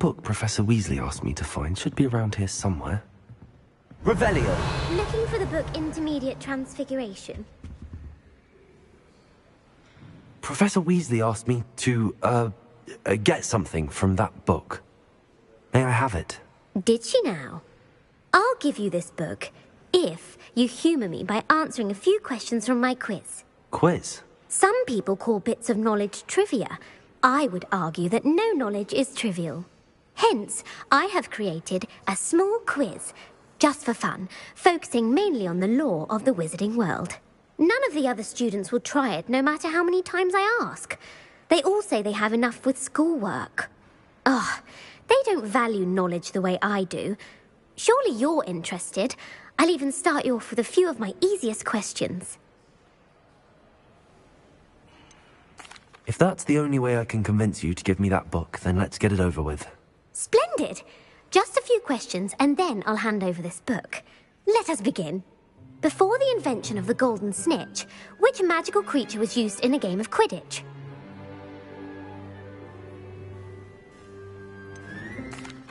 book Professor Weasley asked me to find should be around here somewhere. Revelio. Looking for the book Intermediate Transfiguration? Professor Weasley asked me to, get something from that book. May I have it? Did she now? I'll give you this book if you humour me by answering a few questions from my quiz. Quiz? Some people call bits of knowledge trivia. I would argue that no knowledge is trivial. Hence, I have created a small quiz, just for fun, focusing mainly on the lore of the wizarding world. None of the other students will try it, no matter how many times I ask. They all say they have enough with schoolwork. Ugh, they don't value knowledge the way I do. Surely you're interested. I'll even start you off with a few of my easiest questions. If that's the only way I can convince you to give me that book, then let's get it over with. Splendid! Just a few questions, and then I'll hand over this book. Let us begin. Before the invention of the golden snitch, which magical creature was used in a game of Quidditch?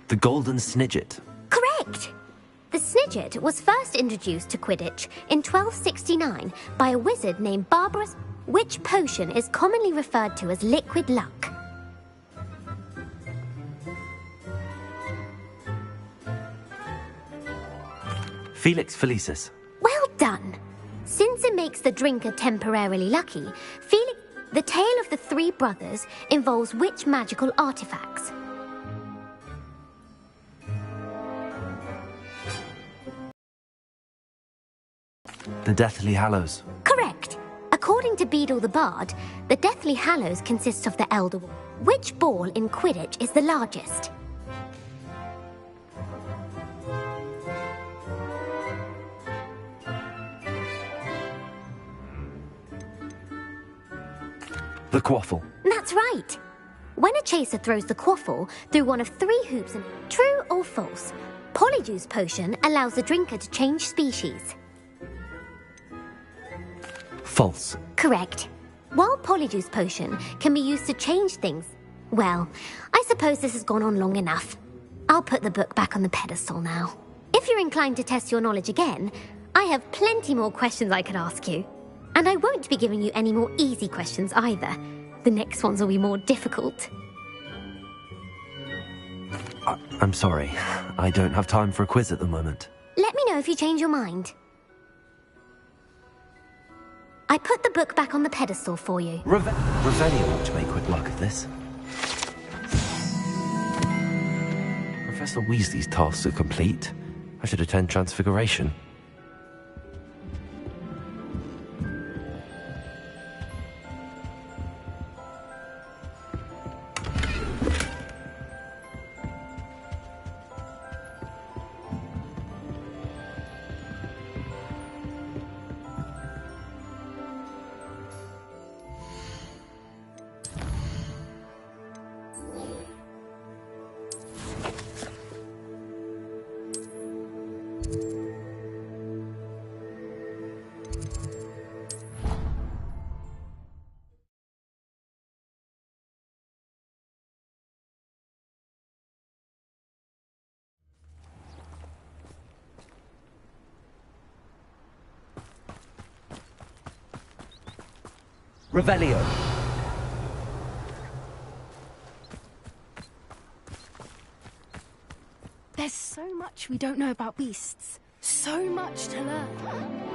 The golden snidget. Correct! The snidget was first introduced to Quidditch in 1269 by a wizard named Barbarous, which potion is commonly referred to as liquid luck. Felix Felicis. Well done! Since it makes the drinker temporarily lucky, the tale of the three brothers involves which magical artifacts? The Deathly Hallows. Correct! According to Beadle the Bard, the Deathly Hallows consists of the Elder Wand. Which ball in Quidditch is the largest? The quaffle. That's right! When a chaser throws the quaffle through one of three hoops, true or false, Polyjuice Potion allows the drinker to change species. False. Correct. While Polyjuice Potion can be used to change things, well, I suppose this has gone on long enough. I'll put the book back on the pedestal now. If you're inclined to test your knowledge again, I have plenty more questions I could ask you. And I won't be giving you any more easy questions either. The next ones will be more difficult. I'm sorry. I don't have time for a quiz at the moment. Let me know if you change your mind. I put the book back on the pedestal for you. Revelio ought to make quick work of this. Professor Weasley's tasks are complete. I should attend Transfiguration. Revelio. There's so much we don't know about beasts. So much to learn.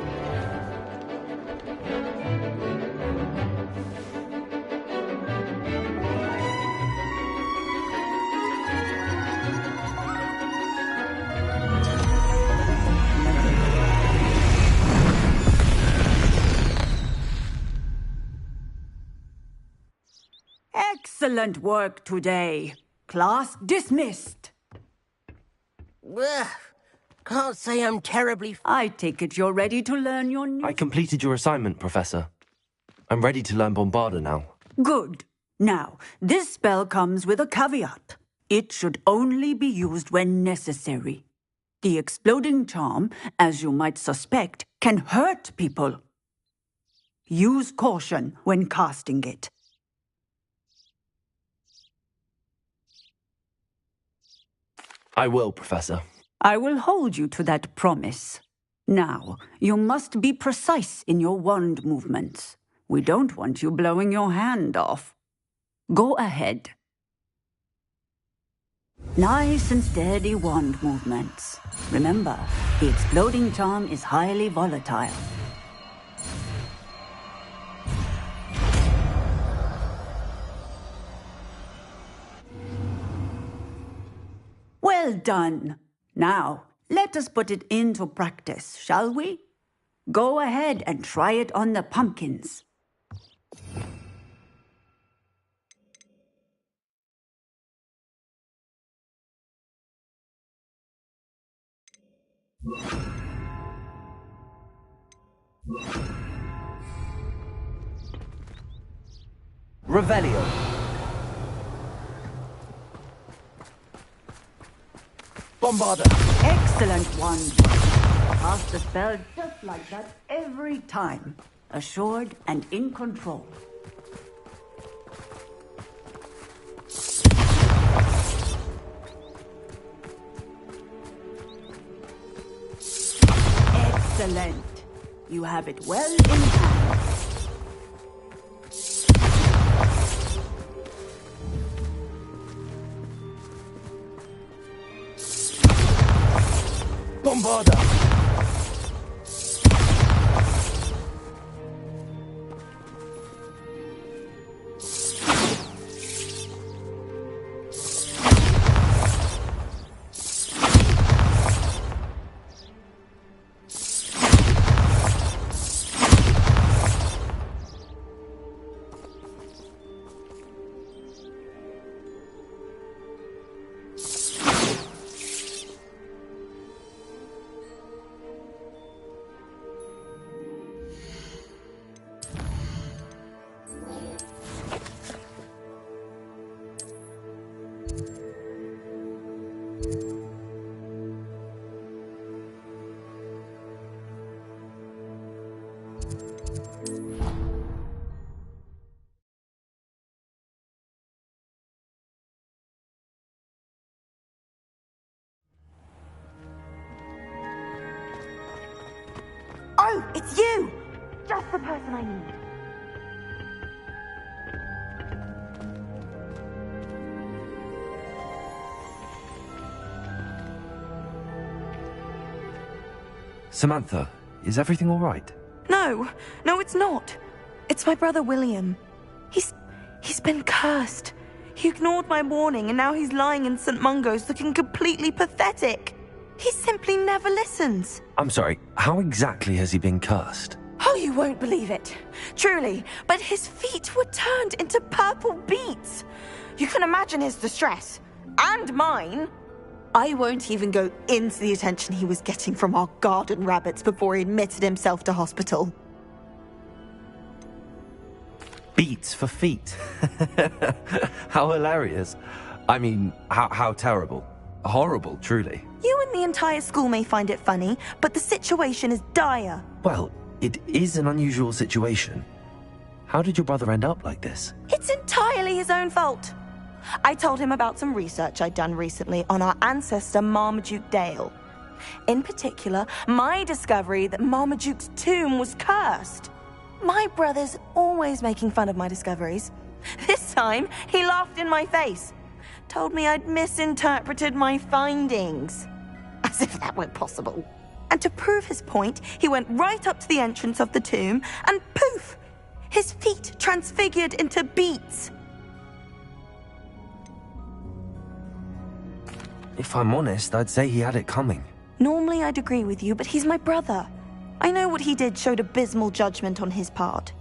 Excellent work today. Class dismissed. Ugh, can't say I'm terribly... I take it you're ready to learn your new... I completed your assignment, Professor. I'm ready to learn Bombarda now. Good. Now, this spell comes with a caveat. It should only be used when necessary. The exploding charm, as you might suspect, can hurt people. Use caution when casting it. I will, Professor. I will hold you to that promise. Now, you must be precise in your wand movements. We don't want you blowing your hand off. Go ahead. Nice and steady wand movements. Remember, the exploding charm is highly volatile. Well done. Now, let us put it into practice, shall we? Go ahead and try it on the pumpkins. Revelio. Bombarda. Excellent one. Cast the spell just like that every time. Assured and in control. Excellent. You have it well in hand. Bombarda. Oh, it's you! Just the person I need. Samantha, is everything all right? No, it's not. It's my brother William. He's been cursed. He ignored my warning and now he's lying in St. Mungo's looking completely pathetic. He simply never listens. I'm sorry, how exactly has he been cursed? Oh, you won't believe it. Truly, but his feet were turned into purple beets. You can imagine his distress. And mine. I won't even go into the attention he was getting from our garden rabbits before he admitted himself to hospital. Beats for feet. How hilarious. I mean, how terrible. Horrible, truly. You and the entire school may find it funny, but the situation is dire. Well, it is an unusual situation. How did your brother end up like this? It's entirely his own fault. I told him about some research I'd done recently on our ancestor Marmaduke Dale. In particular, my discovery that Marmaduke's tomb was cursed. My brother's always making fun of my discoveries. This time, he laughed in my face. Told me I'd misinterpreted my findings. As if that weren't possible. And to prove his point, he went right up to the entrance of the tomb and poof! His feet transfigured into beets. If I'm honest, I'd say he had it coming. Normally I'd agree with you, but he's my brother. I know what he did showed abysmal judgment on his part.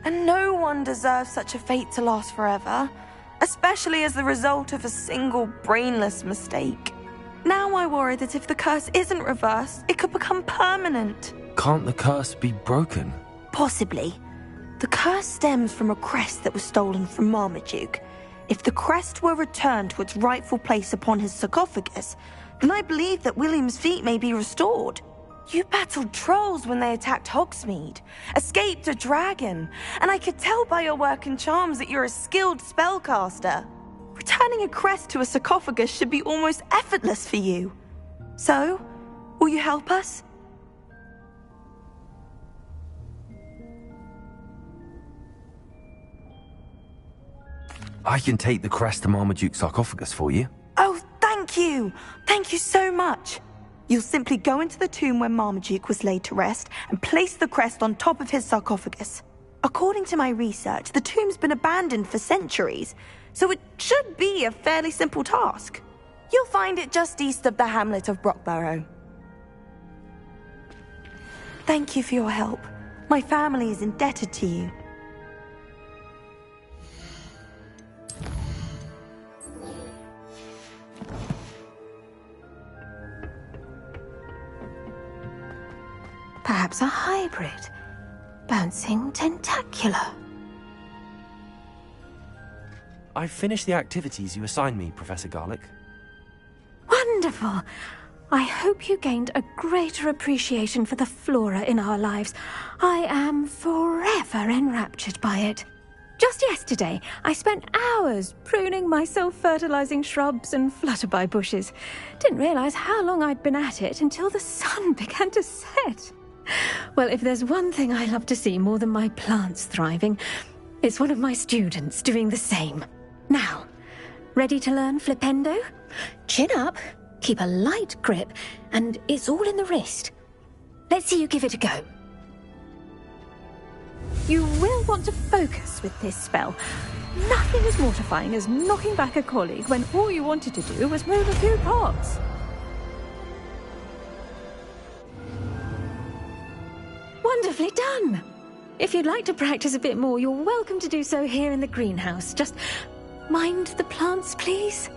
And no one deserves such a fate to last forever. Especially as the result of a single brainless mistake. Now I worry that if the curse isn't reversed, it could become permanent. Can't the curse be broken? Possibly. The curse stems from a crest that was stolen from Marmaduke. If the crest were returned to its rightful place upon his sarcophagus, then I believe that William's feet may be restored. You battled trolls when they attacked Hogsmeade, escaped a dragon, and I could tell by your work and charms that you're a skilled spellcaster. Turning a crest to a sarcophagus should be almost effortless for you. So, will you help us? I can take the crest to Marmaduke's sarcophagus for you. Oh, thank you! Thank you so much! You'll simply go into the tomb where Marmaduke was laid to rest and place the crest on top of his sarcophagus. According to my research, the tomb's been abandoned for centuries, so it should be a fairly simple task. You'll find it just east of the hamlet of Brockborough. Thank you for your help. My family is indebted to you. Perhaps a hybrid. Bouncing tentacular. I've finished the activities you assigned me, Professor Garlick. Wonderful! I hope you gained a greater appreciation for the flora in our lives. I am forever enraptured by it. Just yesterday, I spent hours pruning my self-fertilizing shrubs and flutterby bushes. Didn't realize how long I'd been at it until the sun began to set. Well, if there's one thing I love to see more than my plants thriving, it's one of my students doing the same. Now, ready to learn Flipendo? Chin up, keep a light grip, and it's all in the wrist. Let's see you give it a go. You will want to focus with this spell. Nothing as mortifying as knocking back a colleague when all you wanted to do was move a few pots. Wonderfully done! If you'd like to practice a bit more, you're welcome to do so here in the greenhouse. Just mind the plants, please.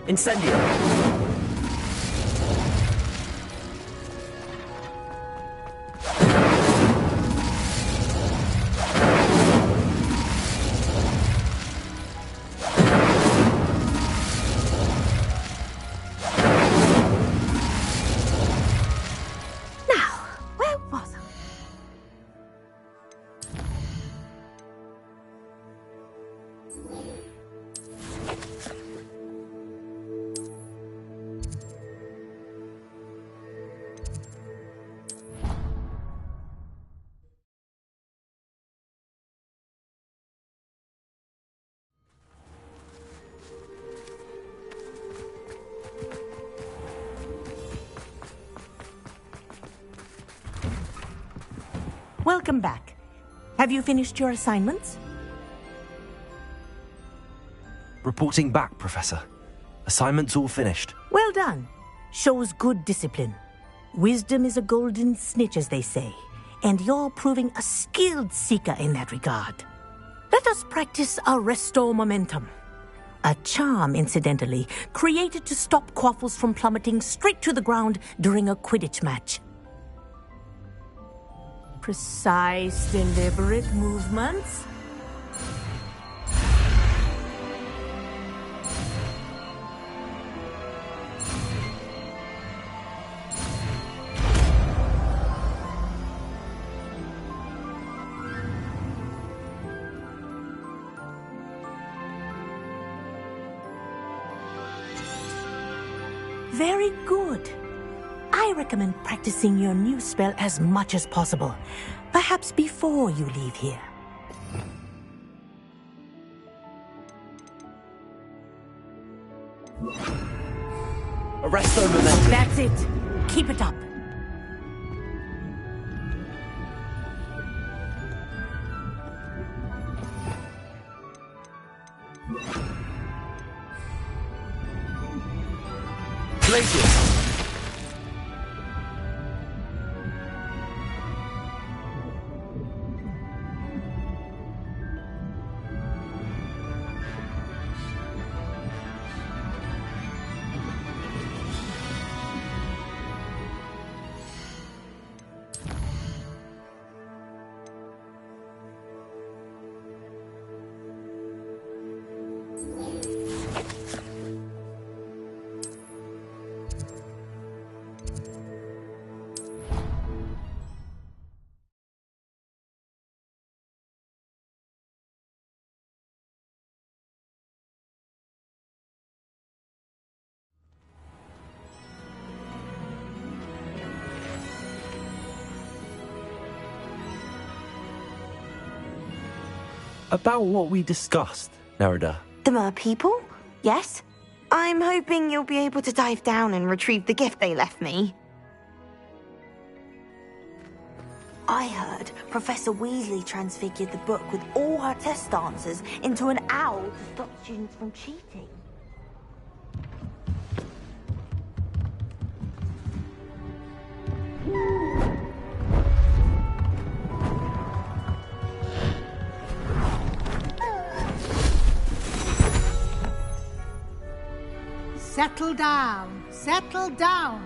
Incendio. Welcome back. Have you finished your assignments? Reporting back, Professor. Assignment's all finished. Well done. Shows good discipline. Wisdom is a golden snitch, as they say, and you're proving a skilled seeker in that regard. Let us practice a Restore Momentum. A charm, incidentally, created to stop Quaffles from plummeting straight to the ground during a Quidditch match. Precise, deliberate movements. Very good. I recommend practicing your new spell as much as possible, perhaps before you leave here. Arresto Momentum. That's it. Keep it up. Glacius. About what we discussed, Nerida. The mer people? Yes. I'm hoping you'll be able to dive down and retrieve the gift they left me. I heard Professor Weasley transfigured the book with all her test answers into an owl to stop students from cheating. Settle down, settle down.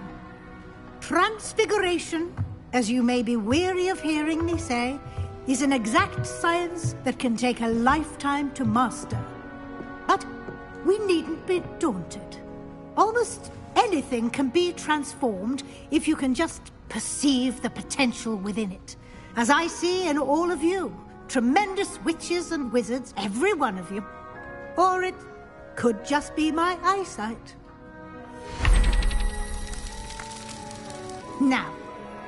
Transfiguration, as you may be weary of hearing me say, is an exact science that can take a lifetime to master. But we needn't be daunted. Almost anything can be transformed if you can just perceive the potential within it. As I see in all of you, tremendous witches and wizards, every one of you. Or it could just be my eyesight. Now,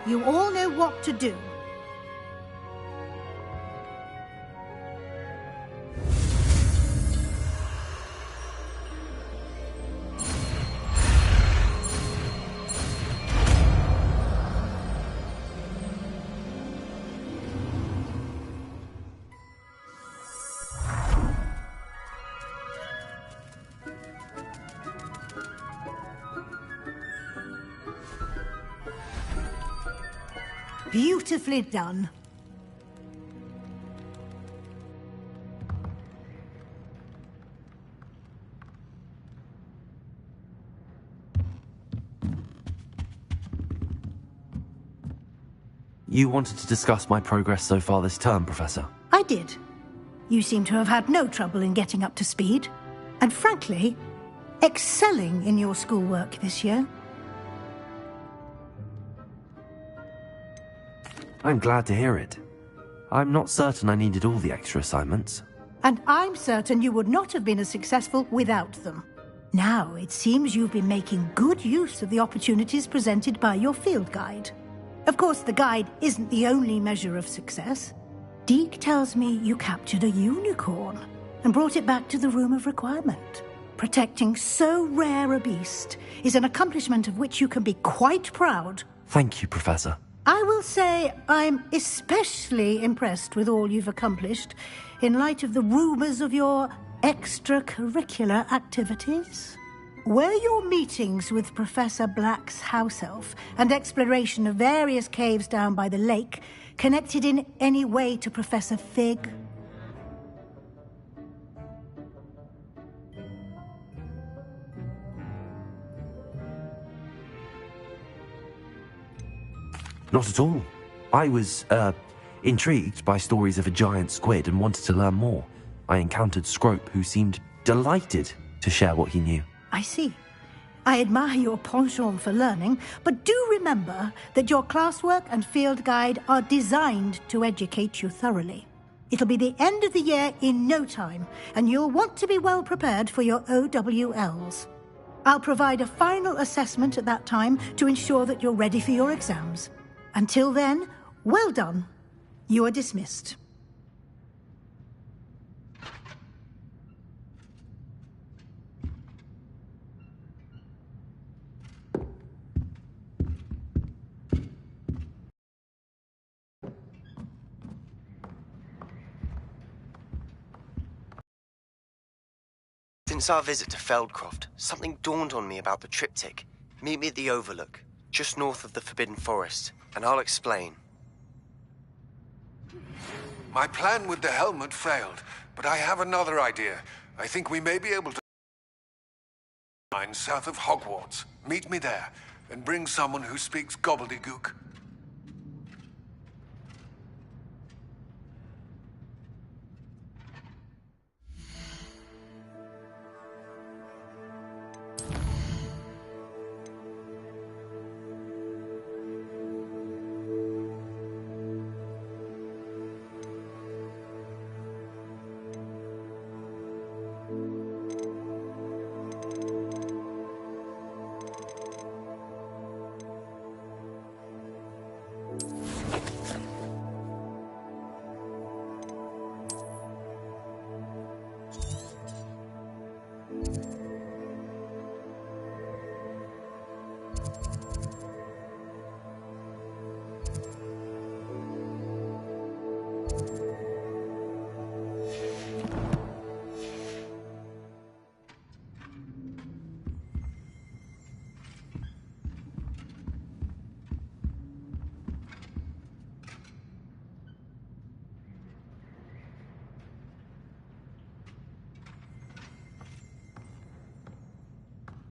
you all know what to do. Beautifully done. You wanted to discuss my progress so far this term, Professor? I did. You seem to have had no trouble in getting up to speed. And frankly, excelling in your schoolwork this year. I'm glad to hear it. I'm not certain I needed all the extra assignments. And I'm certain you would not have been as successful without them. Now, it seems you've been making good use of the opportunities presented by your field guide. Of course, the guide isn't the only measure of success. Deke tells me you captured a unicorn and brought it back to the Room of Requirement. Protecting so rare a beast is an accomplishment of which you can be quite proud. Thank you, Professor. I will say I'm especially impressed with all you've accomplished in light of the rumors of your extracurricular activities. Were your meetings with Professor Black's house elf and exploration of various caves down by the lake connected in any way to Professor Fig? Not at all. I was, intrigued by stories of a giant squid and wanted to learn more. I encountered Scrope, who seemed delighted to share what he knew. I see. I admire your penchant for learning, but do remember that your classwork and field guide are designed to educate you thoroughly. It'll be the end of the year in no time, and you'll want to be well prepared for your OWLs. I'll provide a final assessment at that time to ensure that you're ready for your exams. Until then, well done. You are dismissed. Since our visit to Feldcroft, something dawned on me about the triptych. Meet me at the Overlook, just north of the Forbidden Forest, and I'll explain. My plan with the helmet failed, but I have another idea. I think we may be able to find south of Hogwarts. Meet me there, and bring someone who speaks gobbledygook.